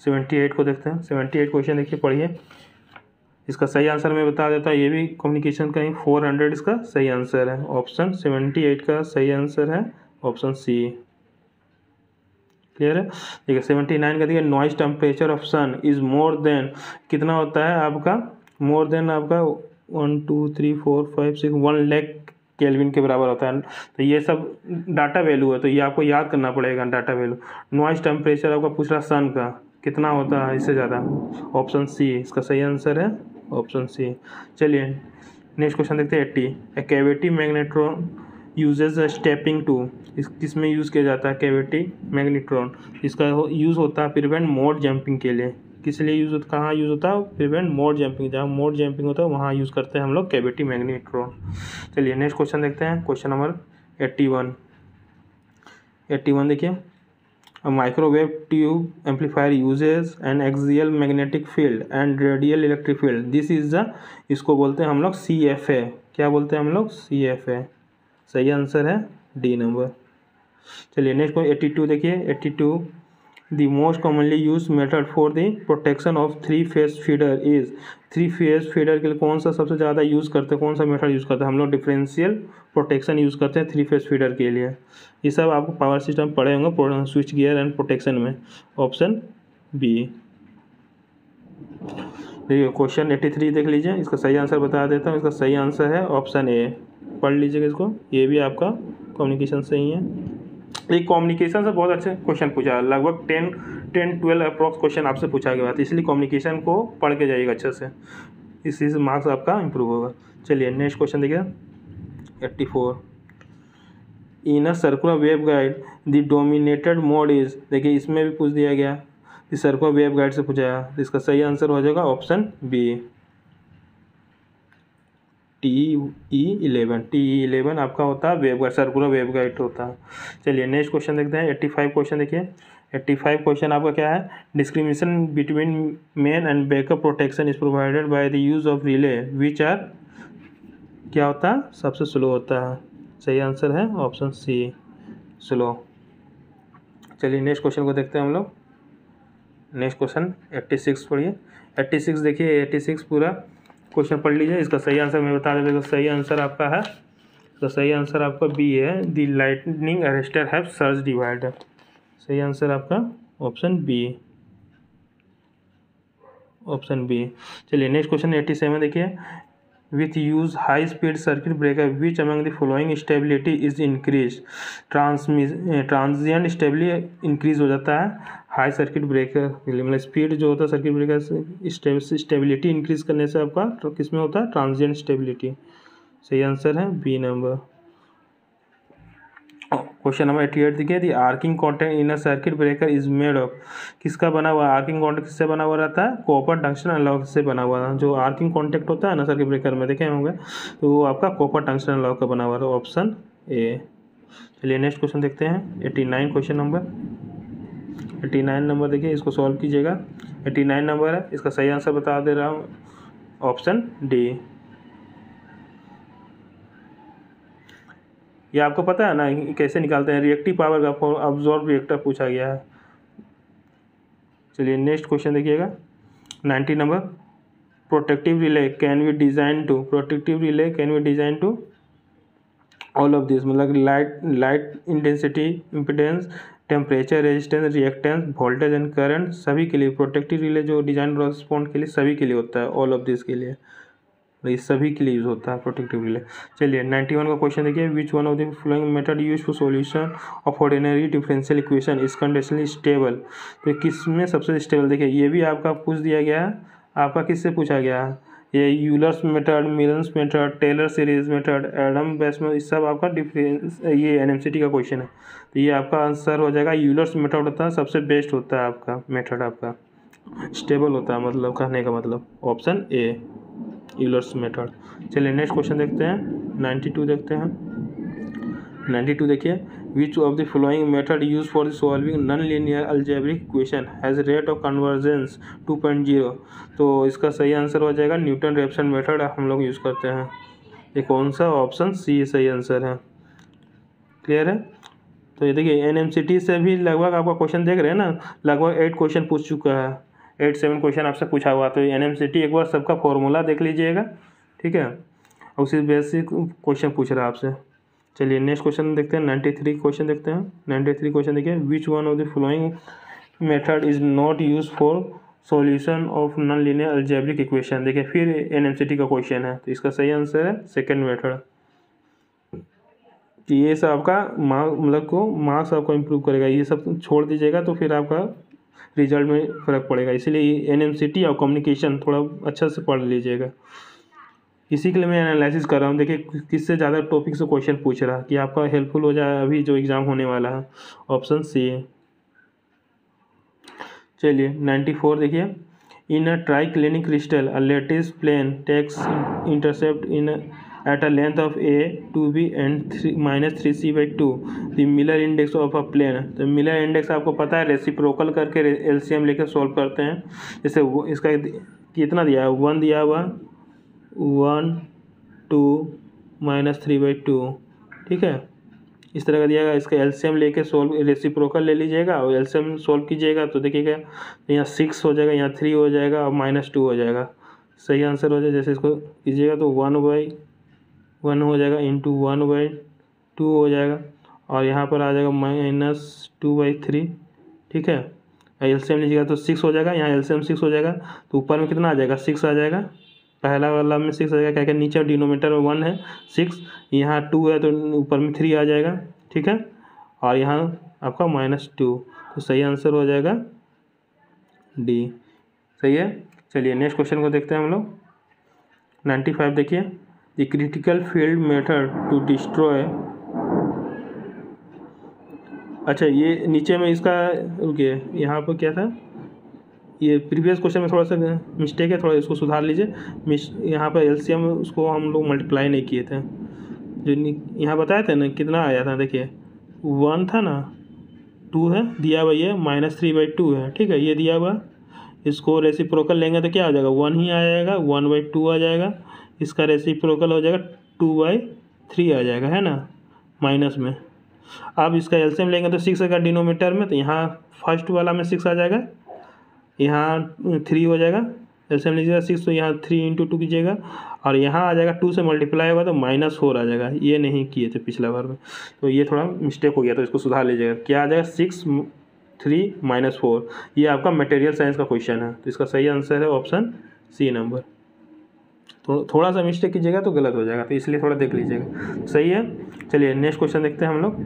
78 को देखते हैं। 78 क्वेश्चन देखिए, पढ़िए, इसका सही आंसर मैं बता देता हूँ, ये भी कम्युनिकेशन का ही, 400 इसका सही आंसर है। ऑप्शन 78 का सही आंसर है ऑप्शन सी। क्लियर है। देखिए 79 का देखिए, noise temperature of sun is more than, कितना होता है आपका, मोर देन आपका 1 2 3 4 5 6 1 लाख केल्विन के बराबर होता है। तो ये सब डाटा वैल्यू है, तो ये आपको याद करना पड़ेगा डाटा वैल्यू। नॉइज टेम्परेचर आपका पूछ रहा सन का कितना होता है, इससे ज़्यादा, ऑप्शन सी इसका सही आंसर है, ऑप्शन सी। चलिए नेक्स्ट क्वेश्चन देखते हैं 80, a cavity magnetron uses stepping to, किसमें यूज़ किया जाता है कैविटी मैग्नेट्रॉन, इसका यूज़ होता है प्रिवेंट मोड जंपिंग के लिए। किस लिए यूज़ होता, कहाँ यूज़ होता है, प्रिवेंट मोड जंपिंग, जहाँ मोड जंपिंग होता है वहाँ यूज़ करते हैं हम लोग कैविटी मैग्नेट्रॉन। चलिए नेक्स्ट क्वेश्चन देखते हैं, क्वेश्चन नंबर 81 देखिए, microwave tube amplifier uses an axial magnetic field and radial electric field, this is the, इसको बोलते हैं हम लोग CFA। क्या बोलते हैं हम लोग, CFA। सही आंसर है डी नंबर। चलिए नेक्स्ट को 82 देखिए, 82 the most commonly use method for the protection of 3 phase feeder is, 3 phase feeder के लिए कौन सा सबसे ज़्यादा यूज़ करते हैं, कौन सा मेथड यूज़ करते हैं हम लोग, डिफरेंशियल प्रोटेक्शन यूज़ करते हैं 3 फेज फीडर के लिए। ये सब आपको पावर सिस्टम पढ़े होंगे स्विच गियर एंड प्रोटेक्शन में। Option B. देखिए क्वेश्चन 83 देख लीजिए, इसका सही आंसर बता देता हूँ। इसका सही आंसर है ऑप्शन ए। पढ़ लीजिएगा इसको, ये भी आपका कम्युनिकेशन से ही है। एक कम्युनिकेशन से बहुत अच्छे क्वेश्चन पूछा है, लगभग 10-12 अप्रॉक्स क्वेश्चन आपसे पूछा गया था, इसलिए कम्युनिकेशन को पढ़ के जाइएगा अच्छे से, इसी से मार्क्स आपका इंप्रूव होगा। चलिए नेक्स्ट क्वेश्चन देखिए 84। In a circular wave guide the dominated mode is, देखिए इसमें भी पूछ दिया गया, इस सर्कुलर वेव गाइड से पूछा है, तो इसका सही आंसर हो जाएगा ऑप्शन बी TE11 आपका होता है wave guide, circular wave guide होता है। चलिए नेक्स्ट क्वेश्चन देखते हैं 85 क्वेश्चन देखिए। 85 क्वेश्चन आपका क्या है, discrimination between main and backup protection is provided by the use of relay which are, क्या होता है, सबसे स्लो होता है। सही आंसर है ऑप्शन सी, स्लो। चलिए नेक्स्ट क्वेश्चन को देखते हैं हम लोग। नेक्स्ट क्वेश्चन 86 पढ़िए। 86 देखिए, 86 पूरा क्वेश्चन पढ़ लीजिए। इसका सही आंसर मैं बता देता हूँ। सही आंसर आपका है, इसका सही आंसर आपका बी है, the lightning arrester have surge divider. सही आंसर आपका ऑप्शन बी, ऑप्शन बी। चलिए नेक्स्ट क्वेश्चन 87 देखिए। With use high speed circuit breaker which among the following stability is increase, transient stability increase हो जाता है high circuit breaker के लिए, मतलब स्पीड जो होता है सर्किट ब्रेकर से स्टेबिलिटी इंक्रीज करने से आपका किस में होता है, ट्रांजिएंट स्टेबिलिटी। सही आंसर है बी नंबर। क्वेश्चन नंबर 88 देखिए, the arcing contact in a circuit breaker is made of, किसका बना हुआ है, आर्किंग कॉन्टैक्ट किससे बना हुआ रहता है, कॉपर टंगस्टन अलॉय से बना हुआ है। जो आर्किंग कॉन्टैक्ट होता है ना सर्किट ब्रेकर में देखे होंगे, तो वो आपका कॉपर टंगस्टन अलॉय का बना हुआ है, ऑप्शन ए। चलिए नेक्स्ट क्वेश्चन देखते हैं 89 क्वेश्चन नंबर 89 नंबर देखिए, इसको सॉल्व कीजिएगा। 89 नंबर है, इसका सही आंसर बता दे रहा हूँ, ऑप्शन डी। ये आपको पता है ना कैसे निकालते हैं, रिएक्टिव पावर का अब्जॉर्ब रिएक्टर पूछा गया है। चलिए नेक्स्ट क्वेश्चन देखिएगा 90 number. Protective relay can be design to, protective relay can be design to all of this, मतलब light intensity, impedance, temperature, resistance, reactance, voltage and current, सभी के लिए प्रोटेक्टिव रिले जो डिजाइन रेस्पॉन्ड के लिए सभी के लिए होता है, ऑल ऑफ दिस के लिए, ये सभी के लिए यूज होता है प्रोटेक्टिव रिले। चलिए 91 का क्वेश्चन देखिए। Which one of the following method use for solution of ordinary differential equation is conditionally stable, तो किस में सबसे स्टेबल, देखिए ये भी आपका पूछ दिया गया है, आपका किससे पूछा गया है, ये Euler's method, Milne's method, Taylor series method, Adam basement, इस सब आपका डिफरेंस, ये एनएमसीटी का क्वेश्चन है, तो ये आपका आंसर हो जाएगा यूलर्स मेथड होता है, सबसे बेस्ट होता है आपका मेथड, आपका स्टेबल होता है, मतलब कहने का मतलब ऑप्शन ए, यूलर्स मेथड। चलिए नेक्स्ट क्वेश्चन देखते हैं 92 देखते हैं। 92 देखिए, which of the following method use for solving non linear algebraic equation has rate of convergence 2.0, तो इसका सही आंसर हो जाएगा न्यूटन रेफसन मेथड हम लोग यूज़ करते हैं। ये कौन सा, ऑप्शन सी सही आंसर है। क्लियर है। तो ये देखिए एनएमसीटी से भी लगभग आपका क्वेश्चन देख रहे हैं ना, लगभग 8 क्वेश्चन पूछ चुका है, 8-7 क्वेश्चन आपसे पूछा हुआ, तो एनएमसीटी एक बार सबका फॉर्मूला देख लीजिएगा, ठीक है, उसी बेसिक क्वेश्चन पूछ रहा है आपसे। चलिए नेक्स्ट क्वेश्चन देखते हैं 93 क्वेश्चन देखते हैं। 93 क्वेश्चन देखिए, which one of the following method is not use for solution of non linear algebraic equation, देखिए फिर एनएमसीटी का क्वेश्चन है, तो इसका सही आंसर है सेकेंड मेथड। कि ये सब आपका मतलब को मार्क्स आपको इम्प्रूव करेगा, ये सब छोड़ दीजिएगा तो फिर आपका रिजल्ट में फ़र्क पड़ेगा, इसीलिए एनएमसीटी और कम्युनिकेशन थोड़ा अच्छा से पढ़ लीजिएगा। इसी के लिए मैं एनालिसिस कर रहा हूँ, देखिए किससे ज़्यादा टॉपिक से क्वेश्चन पूछ रहा है, कि आपका हेल्पफुल हो जाए अभी जो एग्ज़ाम होने वाला है, ऑप्शन सी। चलिए 94 देखिए, in a triclinic crystal a lattice plane takes intercept in at a length of a 2b and -3c/2 the Miller index of a plane, तो मिलर इंडेक्स आपको पता है, रेसिप्रोकल करके एलसीएम लेकर सॉल्व करते हैं। जैसे इसका कितना दिया है, 1 दिया हुआ, 1 2 -3/2, ठीक है, इस तरह का दिया गया। इसका एलसीएम लेके सॉल्व, रेसिप्रोकल ले लीजिएगा और एलसीएम सॉल्व कीजिएगा, तो देखिएगा यहाँ 6 हो जाएगा, यहाँ 3 हो जाएगा और -2 हो जाएगा, सही आंसर हो जाएगा। जैसे इसको कीजिएगा तो 1/1 हो जाएगा, इंटू 1/2 हो जाएगा, और यहाँ पर आ जाएगा -2/3, ठीक है, एलसीएम लीजिएगा तो 6 हो जाएगा, यहाँ एलसीएम 6 हो जाएगा तो ऊपर में कितना आ जाएगा 6 आ जाएगा, पहला वाला में 6 आ जाएगा, क्या क्या नीचे डिनोमीटर में 1 है 6, यहाँ 2 है तो ऊपर में 3 आ जाएगा, ठीक है, और यहाँ आपका -2, तो सही आंसर हो जाएगा डी। सही है। चलिए नेक्स्ट क्वेश्चन को देखते हैं हम लोग। 95 देखिए, the critical field method to destroy, अच्छा ये नीचे में इसका रुकिए, यहाँ पर क्या था, ये प्रीवियस क्वेश्चन में थोड़ा सा मिस्टेक है, थोड़ा इसको सुधार लीजिए। यहाँ पर एलसीएम उसको हम लोग मल्टीप्लाई नहीं किए थे, जो यहाँ बताए थे ना कितना आया था, देखिए 1 था ना, 2 है दिया हुआ, ये -3/2 है, ठीक है, ये दिया हुआ, इसको रेसिप्रोकल लेंगे तो क्या आ जाएगा 1 ही आ जाएगा, 1/2 आ जाएगा, इसका रेसिप्रोकल हो जाएगा 2/3 आ जाएगा, है ना, माइनस में। अब इसका एलसीएम लेंगे तो 6 का डिनोमीटर में, तो यहाँ फर्स्ट वाला में 6 आ जाएगा, यहाँ 3 हो जाएगा, एलसीएम लीजिएगा 6 तो यहाँ 3 × 2 कीजिएगा, और यहाँ आ जाएगा 2 से मल्टीप्लाई होगा तो -4 आ जाएगा, ये नहीं किए थे पिछला बार में, तो ये थोड़ा मिस्टेक हो गया, तो इसको सुधार लीजिएगा। क्या आ जाएगा 6 3 -4, ये आपका मटेरियल साइंस का क्वेश्चन है, तो इसका सही आंसर है ऑप्शन सी नंबर। तो थोड़ा सा मिस्टेक कीजिएगा तो गलत हो जाएगा, तो इसलिए थोड़ा देख लीजिएगा। सही है। चलिए नेक्स्ट क्वेश्चन देखते हैं हम लोग।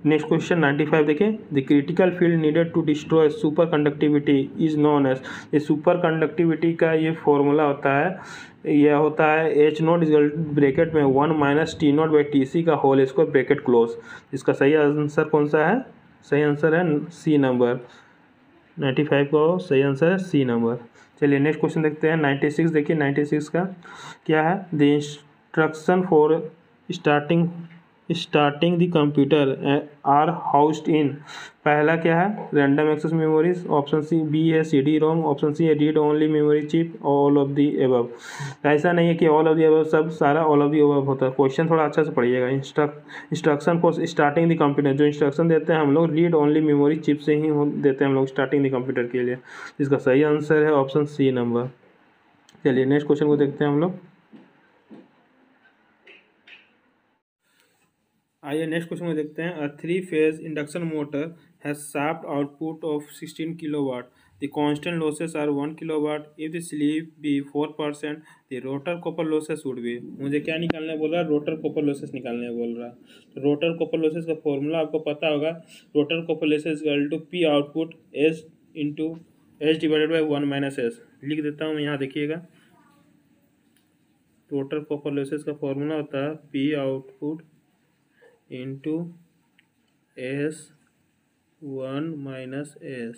नेक्स्ट क्वेश्चन 95 देखिए, the critical field needed to destroy superconductivity is known as, ये सुपर कंडक्टिविटी का ये फॉर्मूला होता है, यह होता है H0 ब्रैकेट में 1 - T0/Tc का होल स्क्वायर ब्रैकेट क्लोज। इसका सही आंसर कौन सा है, सही आंसर है सी नंबर, 95 का सही आंसर है सी नंबर। चलिए नेक्स्ट क्वेश्चन देखते हैं 96 देखिए, 96 का क्या है, the instruction for starting the computer are housed in, पहला क्या है random access memories, option C B है CD रोम, ऑप्शन सी है read only memory chip, all of the above. ऐसा नहीं है कि ऑल ऑफ दी एबव सब सारा ऑल ऑफ दी एबव होता है, क्वेश्चन थोड़ा अच्छा से पढ़िएगा। Instruction for starting the computer, जो इंस्ट्रक्शन देते हैं हम लोग रीड ओनली मेमोरी चिप से ही देते हैं हम लोग स्टार्टिंग द कंप्यूटर के लिए, इसका सही आंसर है ऑप्शन सी नंबर। चलिए नेक्स्ट क्वेश्चन को देखते हैं हम लोग। आइए नेक्स्ट क्वेश्चन में देखते हैं। A three phase induction motor has shaft output of 16 kilowatt, the constant losses are 1 kilowatt, if the slip be 4%, the rotor copper losses should be. मुझे क्या निकालने बोल रहा है, रोटर कॉपर लॉसेस निकालने बोल रहा है। तो रोटर कॉपर लॉसेस का फॉर्मूला आपको पता होगा, rotor copper losses equal to P output S × H divided by 1 - S। लिख देता हूँ मैं, यहाँ देखिएगा, रोटर कॉपर लॉसेस का फॉर्मूला होता है P output into S1 - S,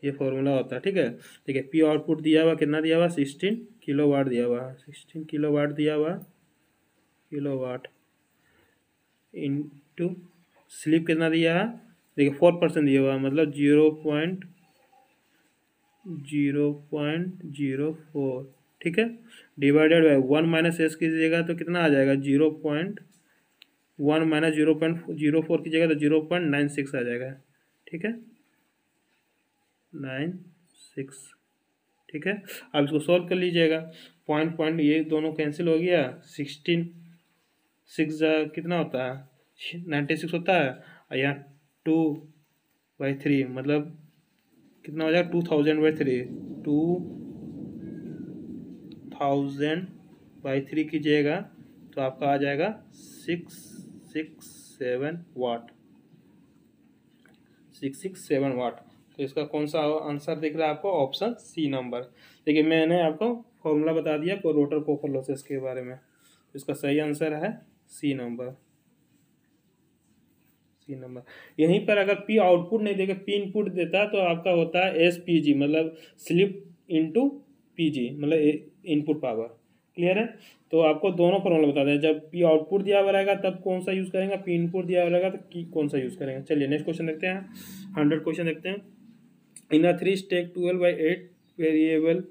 ये फॉर्मूला होता है, ठीक है। ठीक है, P आउटपुट दिया हुआ कितना दिया हुआ 16 किलोवाट दिया हुआ, 16 किलोवाट दिया हुआ, किलोवाट इंटू स्लिप कितना दिया है, देखिए 4% दिया हुआ, मतलब 0.04, ठीक है, डिवाइडेड बाई 1 - S कीजिएगा तो कितना आ जाएगा 0.1 - 0.04 कीजिएगा तो 0.96 आ जाएगा, ठीक है, 96, ठीक है। अब इसको सॉल्व कर लीजिएगा, पॉइंट ये दोनों कैंसिल हो गया, 16 6 कितना होता है 96 होता है, और यहाँ 2/3 मतलब कितना हो जाएगा 2000/3, 2000/3 कीजिएगा तो आपका आ जाएगा 667 वाट, 667 वाट। तो इसका कौन सा आंसर दिख रहा है आपको, ऑप्शन सी नंबर। देखिए मैंने आपको फॉर्मूला बता दिया रोटर कॉपर लॉसेस के बारे में, इसका सही आंसर है सी नंबर, सी नंबर। यहीं पर अगर P आउटपुट नहीं देगा, P इनपुट देता तो आपका होता है SPG, मतलब स्लिप इंटू PG, मतलब इनपुट पावर। क्लियर है। तो आपको दोनों फॉर्मूला बता दें, जब P आउटपुट दिया हुआ रहेगा तब कौन सा यूज़ करेंगे, P इनपुट दिया हुआ रहेगा तो कौन सा यूज़ करेंगे। चलिए नेक्स्ट क्वेश्चन देखते हैं, 100 क्वेश्चन देखते हैं। In a 3 stack 12/8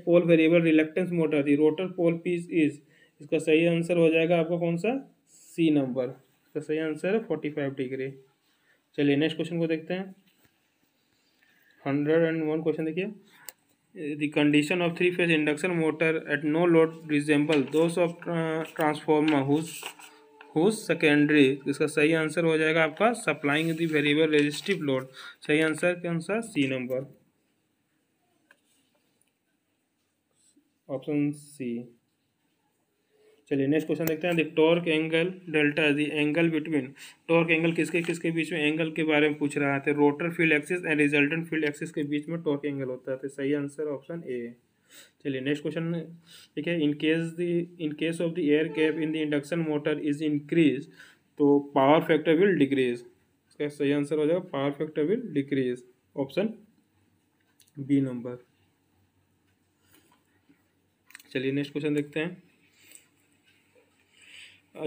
pole variable reluctance motor, the rotor pole piece is, इसका सही आंसर हो जाएगा आपका कौन सा, सी नंबर, इसका सही आंसर है 45 डिग्री। चलिए नेक्स्ट क्वेश्चन को देखते हैं, 101 क्वेश्चन देखिए। The condition of 3-phase induction motor at no load resemble those of transformer whose secondary, इसका सही आंसर हो जाएगा आपका supplying the variable resistive load. सही आंसर कौन सा? C number, option C. चलिए नेक्स्ट क्वेश्चन देखते हैं। The torque angle delta, the angle between, torque angle किसके किसके बीच में एंगल के बारे में पूछ रहा है, rotor field axis and resultant field axis के बीच में टॉर्क एंगल होता है। तो सही आंसर ऑप्शन ए। चलिए नेक्स्ट क्वेश्चन, ठीक है। In case of the air gap in the induction motor is increase, तो पावर फैक्टर विल डिक्रीज। इसका सही आंसर हो जाएगा power factor will decrease, option B number. चलिए नेक्स्ट क्वेश्चन देखते हैं।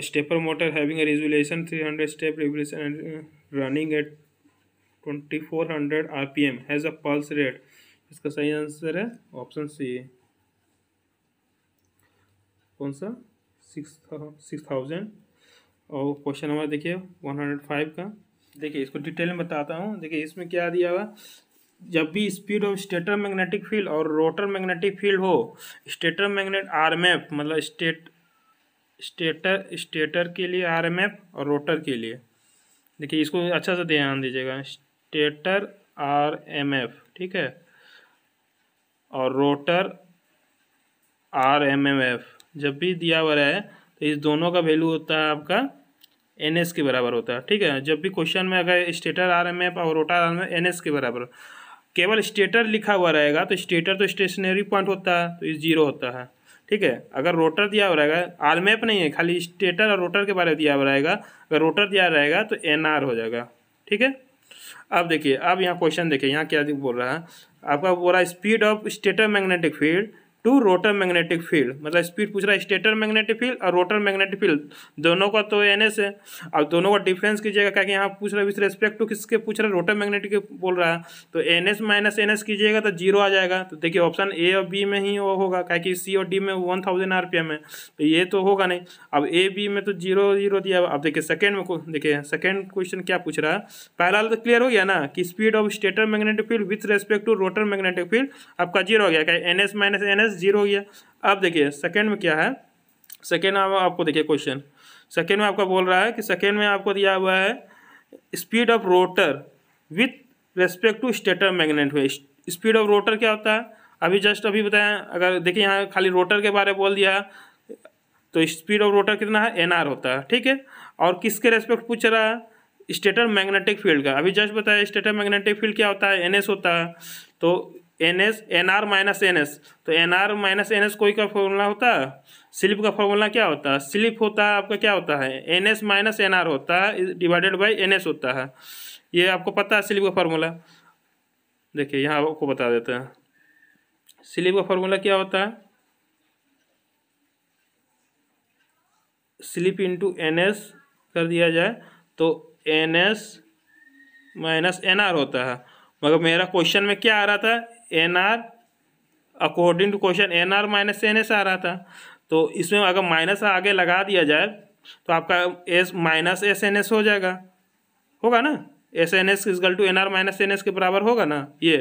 Stepper motor having a resolution 300 step revolution and running at 2400 rpm has a pulse rate। इसका सही आंसर है ऑप्शन सी। कौन सा? 6000। और क्वेश्चन नंबर देखिए 105 का। देखिए इसको डिटेल में बताता हूँ। देखिए इसमें क्या दिया हुआ, जब भी speed of stator magnetic field और रोटर मैग्नेटिक फील्ड हो, स्टेटर मैग्नेट आरएमएफ मतलब स्टेटर के लिए आरएमएफ और रोटर के लिए, देखिए इसको अच्छा से ध्यान दीजिएगा, स्टेटर आरएमएफ, ठीक है, और रोटर आरएमएफ जब भी दिया हुआ है तो इस दोनों का वैल्यू होता है आपका एनएस के बराबर होता है, ठीक है। जब भी क्वेश्चन में अगर स्टेटर आरएमएफ और रोटर आरएमएफ एनएस के बराबर, केवल स्टेटर लिखा हुआ रहेगा तो स्टेटर तो स्टेशनरी पॉइंट होता है तो ये 0 होता है, ठीक है। अगर रोटर दिया हुआ रहेगा, आरएमएफ नहीं है, खाली स्टेटर और रोटर के बारे में दिया हुआ रहेगा, अगर रोटर दिया रहेगा तो एनआर हो जाएगा, ठीक है। अब देखिए, अब यहाँ क्वेश्चन देखिए, यहाँ क्या बोल रहा है आपका, बोल रहा है speed of stator magnetic field to rotor magnetic field, मतलब स्पीड पूछ रहा है स्टेटर मैग्नेटिक फील्ड और रोटर मैग्नेटिक फील्ड दोनों का तो एनएस है। अब दोनों का डिफरेंस कीजिएगा, क्या कि यहाँ पूछ रहा है विथ रेस्पेक्ट टू किसके पूछ रहा है, रोटर मैग्नेटिक बोल रहा है, तो एनएस माइनस एनएस कीजिएगा तो 0 आ जाएगा। तो देखिए ऑप्शन ए और बी में ही वो होगा, क्या कि सी और डी में 1000 आरपीएम है, तो ये तो होगा नहीं। अब ए बी में तो 0 0 दिया। अब देखिए सेकेंड में, देखिए सेकेंड क्वेश्चन क्या पूछ रहा है, पहला तो क्लियर हो गया ना कि speed of stator magnetic field with respect to rotor magnetic field आपका 0 हो गया, क्या एनएस माइनस एनएस 0 हो गया। अब देखिए सेकेंड में क्या है, सेकेंड में आपको देखिए क्वेश्चन, सेकेंड में आपका बोल रहा है कि सेकेंड में आपको दिया हुआ है speed of rotor with respect to stator magnet field. Speed of rotor क्या होता है, अभी जस्ट अभी बताया। अगर देखिए यहाँ खाली रोटर के बारे में बोल दिया तो स्पीड ऑफ रोटर कितना है, एनआर होता है, ठीक है। और किसके रेस्पेक्ट पूछ रहा है, स्टेटर मैग्नेटिक फील्ड का। अभी जस्ट बताया स्टेटर मैग्नेटिक फील्ड क्या होता है, एनएस होता है। तो एनएस एनआर माइनस एनएस, तो एनआर माइनस एनएस कोई का फॉर्मूला होता है, स्लिप का फॉर्मूला क्या होता है, स्लिप होता है आपका क्या होता है, एनएस माइनस एनआर होता है डिवाइडेड बाय एनएस होता है। ये आपको पता है स्लिप का फॉर्मूला। देखिए यहाँ आपको बता देते हैं, स्लिप का फॉर्मूला क्या होता है, स्लिप इंटू एनएस कर दिया जाए तो एनएस माइनस एनआर होता है। मगर मेरा क्वेश्चन में क्या आ रहा था, NR, according to question NR minus NS आ रहा था। तो इसमें अगर माइनस आगे लगा दिया जाए तो आपका S minus S N S हो जाएगा, होगा ना, S N S equal to NR minus N S के बराबर होगा ना ये।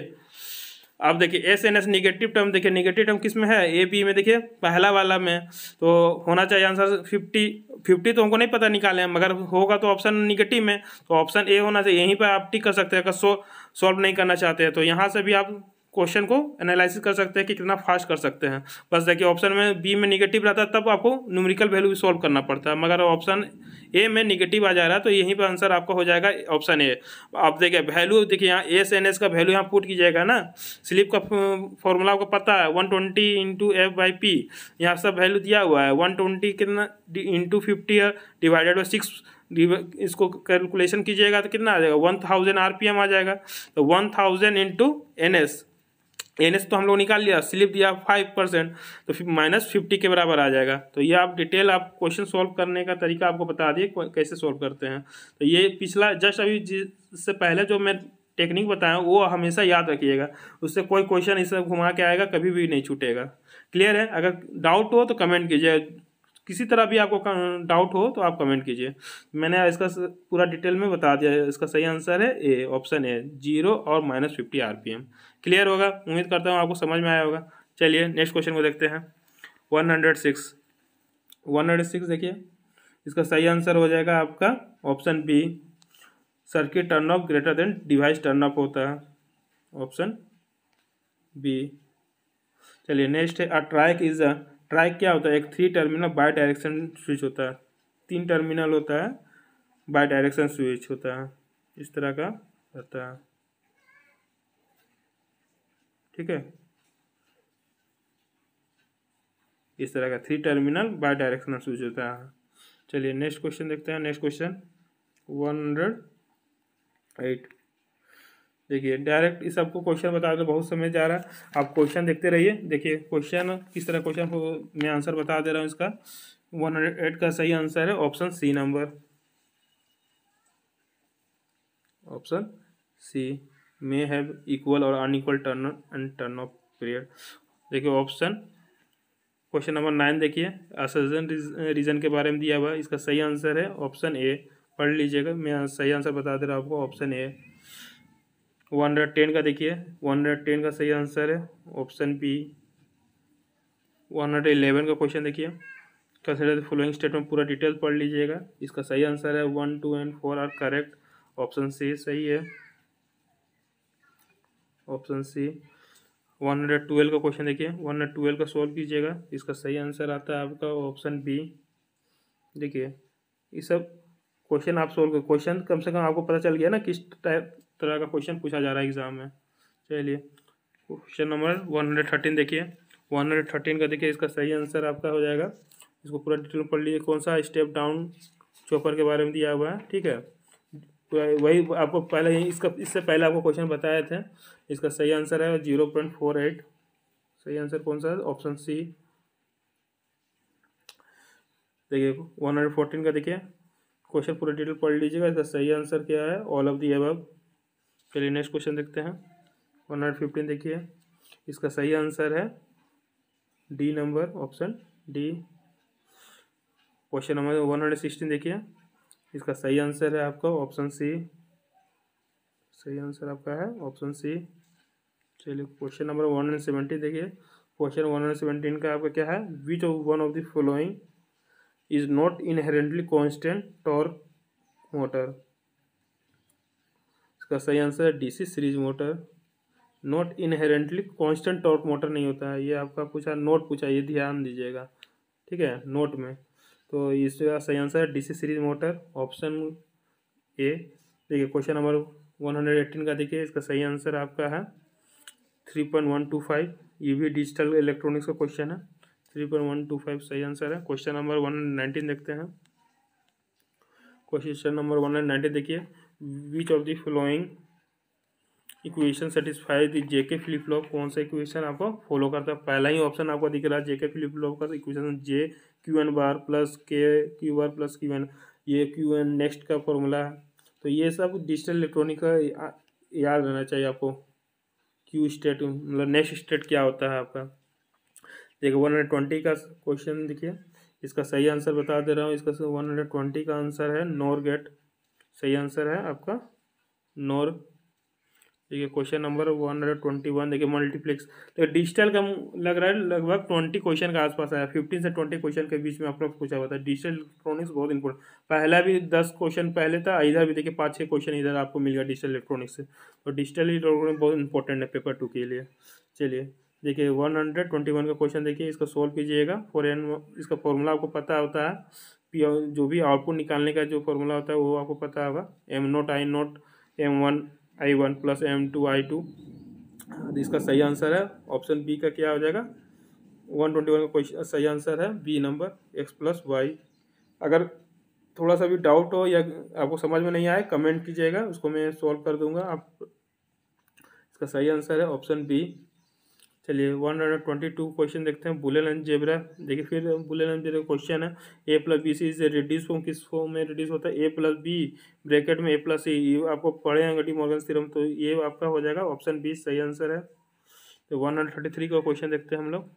अब देखिए S N S negative term, देखिए निगेटिव टर्म किस में है, ए बी में, देखिए पहला वाला में, तो होना चाहिए आंसर 50 तो हमको नहीं पता निकाले, मगर होगा तो ऑप्शन निगेटिव में, तो ऑप्शन ए होना चाहिए। यहीं पर आप टिक कर सकते हैं अगर सॉल्व नहीं करना चाहते हैं, तो यहाँ से भी आप क्वेश्चन को एनालिसिस कर सकते हैं कि कितना फास्ट कर सकते हैं। बस देखिए ऑप्शन में बी में निगेटिव रहता है तब आपको न्यूमेरिकल वैल्यू भी सॉल्व करना पड़ता है, मगर ऑप्शन ए में निगेटिव आ जा रहा है तो यहीं पर आंसर आपका हो जाएगा ऑप्शन ए। आप देखिए वैल्यू, देखिए यहाँ एस एन एस का वैल्यू यहाँ पुट कीजिएगा ना, स्लिप का फॉर्मूला आपको पता है 120 इंटू एफ बाई पी, यहाँ सब वैल्यू दिया हुआ है 120 कितना इंटू 50 डिवाइडेड बाई 6, इसको कैलकुलेशन कीजिएगा तो कितना आ जाएगा 1000 आरपीएम आ जाएगा। तो 1000 इंटू एनएस, एनएस तो हम लोग निकाल लिया, स्लिप दिया 5%, तो फिर -50 के बराबर आ जाएगा। तो ये आप डिटेल आप क्वेश्चन सॉल्व करने का तरीका आपको बता दिए कैसे सॉल्व करते हैं। तो ये पिछला जस्ट अभी जिससे पहले जो मैं टेक्निक बताया वो हमेशा याद रखिएगा, उससे कोई क्वेश्चन इसे घुमा के आएगा कभी भी नहीं छूटेगा। क्लियर है? अगर डाउट हो तो कमेंट कीजिए, किसी तरह भी आपको डाउट हो तो आप कमेंट कीजिए। मैंने इसका पूरा डिटेल में बता दिया है। इसका सही आंसर है ए, ऑप्शन ए, 0 और -50 आरपीएम। क्लियर होगा, उम्मीद करता हूँ आपको समझ में आया होगा। चलिए नेक्स्ट क्वेश्चन को देखते हैं। 106 देखिए, इसका सही आंसर हो जाएगा आपका option B, circuit turn off greater than device turn off होता है, ऑप्शन बी। चलिए नेक्स्ट है a triac is a, triac क्या होता है? एक 3 टर्मिनल बाई डायरेक्शन स्विच होता है, 3 टर्मिनल होता है, बाई डायरेक्शन स्विच होता है, इस तरह का होता है, ठीक है, इस तरह का 3 टर्मिनल बाई डायरेक्शनल स्विच होता है। चलिए नेक्स्ट क्वेश्चन देखते हैं। Next question 108। देखिए डायरेक्ट इस सबको क्वेश्चन बता दो, बहुत समय जा रहा है, आप क्वेश्चन देखते रहिए। देखिए क्वेश्चन किस तरह, क्वेश्चन को मैं आंसर बता दे रहा हूँ इसका। 108 का सही आंसर है option C number, option C, may have equal और unequal turn and turn off period. देखिए ऑप्शन क्वेश्चन नंबर 9 देखिए, असर्जन रीजन के बारे में दिया हुआ है, इसका सही आंसर है ऑप्शन ए, पढ़ लीजिएगा, मैं सही आंसर बता दे रहा हूँ आपको, ऑप्शन ए। 110 का देखिए, 110 का सही आंसर है ऑप्शन बी। 111 का क्वेश्चन देखिए, कंसिडर द फॉलोइंग स्टेटमेंट, पूरा डिटेल पढ़ लीजिएगा, इसका सही आंसर है 1, 2 and 4 are correct, option C सही है, ऑप्शन सी। 112 का क्वेश्चन देखिए, 112 का सॉल्व कीजिएगा, इसका सही आंसर आता है आपका ऑप्शन बी। देखिए ये सब क्वेश्चन आप सोल्व कर, क्वेश्चन कम से कम आपको पता चल गया ना किस तरह का क्वेश्चन पूछा जा रहा है एग्जाम में। चलिए क्वेश्चन नंबर 113 देखिए, 113 का देखिए, इसका सही आंसर आपका हो जाएगा, इसको पूरा डिटेल पढ़ लीजिए, कौन सा स्टेप डाउन चॉपर के बारे में दिया हुआ है, ठीक है, तो वही आपको पहले ही इसका, इससे पहले आपको क्वेश्चन बताए थे, इसका सही आंसर है 0.48, सही आंसर कौन सा है, ऑप्शन सी। देखिए 114 का देखिए, क्वेश्चन पूरा डिटेल पढ़ लीजिएगा, इसका सही आंसर क्या है, ऑल ऑफ दी अबव। चलिए नेक्स्ट क्वेश्चन देखते हैं। 115 देखिए, इसका सही आंसर है D number, option D. Question number 116 देखिए, इसका सही आंसर है आपका ऑप्शन सी, सही आंसर आपका है ऑप्शन सी। चलिए क्वेश्चन नंबर 117 देखिए, क्वेश्चन 117 का आपका क्या है, which of one of the following is not inherently constant torque motor, इसका सही आंसर है DC series motor. Not inherently constant torque motor नहीं होता है, ये आपका पूछा, नोट पूछा, ये ध्यान दीजिएगा, ठीक है, नोट में, तो इसका सही आंसर है DC series motor, option A. देखिए क्वेश्चन नंबर 118 का देखिए, इसका सही आंसर आपका है 3.125, ये भी डिजिटल इलेक्ट्रॉनिक्स का क्वेश्चन है, 3.125 सही आंसर है। क्वेश्चन नंबर 119 देखते हैं। क्वेश्चन नंबर 119 देखिए, which of the following equation satisfy the JK flip flop, कौन सा इक्वेशन आपको फॉलो करता है, पहला ही ऑप्शन आपको दिख रहा है जेके फ्लिप फ्लॉप का equation, J Q N bar plus K Q bar plus Q N, ये क्यू एन नेक्स्ट का फॉर्मूला है, तो ये सब डिजिटल इलेक्ट्रॉनिक का याद रहना चाहिए आपको, क्यू स्टेट मतलब नेक्स्ट स्टेट क्या होता है आपका। देखिए 120 का क्वेश्चन देखिए, इसका सही आंसर बता दे रहा हूँ, इसका 120 का आंसर है नॉर गेट, सही आंसर है आपका नॉर। देखिए क्वेश्चन नंबर 121 देखिए, मल्टीप्लेक्स, तो डिजिटल का लग रहा है लगभग 20 क्वेश्चन के आसपास आया, 15 से 20 क्वेश्चन के बीच में अप्रोक्स पूछा हुआ था। डिजिटल इलेक्ट्रॉनिक्स बहुत इंपॉर्टेंट, पहला भी 10 क्वेश्चन पहले था, इधर भी देखिए 5-6 क्वेश्चन इधर आपको मिल गया डिजिटल इलेक्ट्रॉनिक्स से, तो डिजिटल इलेक्ट्रॉनिक्स बहुत इंपॉर्टेंट है पेपर 2 के लिए। चलिए देखिए 121 का क्वेश्चन देखिए, इसको सोल्व कीजिएगा, फॉर एन, इसका फॉर्मूला आपको पता होता है, जो भी आउटपुट निकालने का जो फॉर्मूला होता है वो आपको पता होगा, M0I0 M1 I1 plus M2 I2, इसका सही आंसर है ऑप्शन बी का क्या हो जाएगा, 121 का क्वेश्चन सही आंसर है B number, x plus Y. अगर थोड़ा सा भी डाउट हो या आपको समझ में नहीं आए कमेंट कीजिएगा, उसको मैं सॉल्व कर दूंगा, आप, इसका सही आंसर है ऑप्शन बी। चलिए 122 क्वेश्चन देखते हैं, बुलियन एंड जेब्रा। देखिए फिर बुलियन एंड जेब्रा क्वेश्चन है, ए प्लस बी सी से रिड्यूस फॉर्म किस फॉर्म में रिड्यूस होता है, ए प्लस बी ब्रैकेट में ए प्लस सी, ये आपको पढ़े हैं डी मॉर्गन थ्योरम, तो ये आपका हो जाएगा ऑप्शन बी सही आंसर है। तो 133 का क्वेश्चन देखते हैं हम लोग।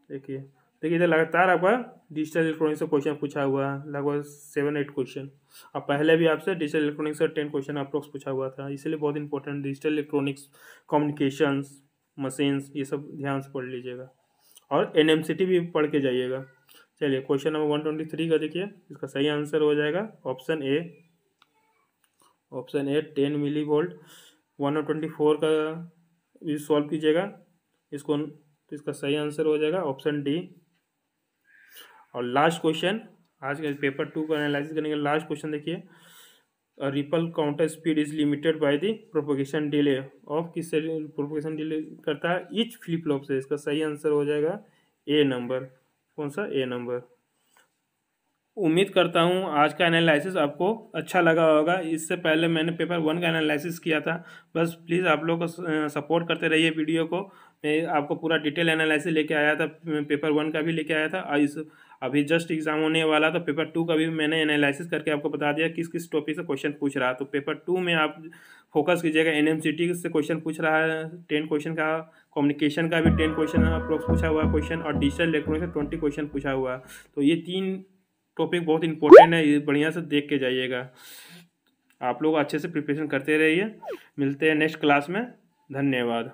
देखिए देखिए इधर लगातार आपका डिजिटल इलेक्ट्रॉनिक्स से क्वेश्चन पूछा हुआ है, लगभग 7-8 क्वेश्चन, अब पहले भी आपसे डिजिटल इलेक्ट्रॉनिक्स से 10 क्वेश्चन अप्रोक्स पूछा हुआ था, इसलिए बहुत important digital electronics, communications, machines, ये सब ध्यान से पढ़ लीजिएगा, और एनएमसीटी भी पढ़ के जाइएगा। चलिए क्वेश्चन नंबर 123 का देखिए, इसका सही आंसर हो जाएगा option A. Option A 10 millivolt. 124 का भी सॉल्व कीजिएगा इसको, तो इसका सही आंसर हो जाएगा ऑप्शन डी। और लास्ट क्वेश्चन आज के पेपर 2 का एनालिसिस करने का लास्ट क्वेश्चन देखिए, ripple counter speed is limited by the propagation delay of, किससे प्रोपोगेशन डिले करता है, ईच फ्लिप फ्लॉप से। इसका सही आंसर हो जाएगा ए नंबर। कौन सा, ए नंबर। उम्मीद करता हूँ आज का एनालिसिस आपको अच्छा लगा होगा। इससे पहले मैंने पेपर 1 का एनालिसिस किया था, बस प्लीज़ आप लोग सपोर्ट करते रहिए वीडियो को। मैं आपको पूरा डिटेल एनालिसिस लेके आया था, पेपर 1 का भी लेके आया था, और अभी जस्ट एग्जाम होने वाला था पेपर 2 का भी मैंने एनालिसिस करके आपको बता दिया किस किस टॉपिक से क्वेश्चन पूछ रहा है। तो पेपर 2 में आप फोकस कीजिएगा, NMCT से क्वेश्चन पूछ रहा है 10 क्वेश्चन का, कम्युनिकेशन का भी 10 क्वेश्चन अप्रोक्स पूछा हुआ क्वेश्चन, और डिजिटल इलेक्ट्रॉनिक्स से 20 क्वेश्चन पूछा हुआ। तो ये 3 टॉपिक बहुत इंपॉर्टेंट है, ये बढ़िया से देख के जाइएगा। आप लोग अच्छे से प्रिपरेशन करते रहिए। मिलते हैं नेक्स्ट क्लास में। धन्यवाद।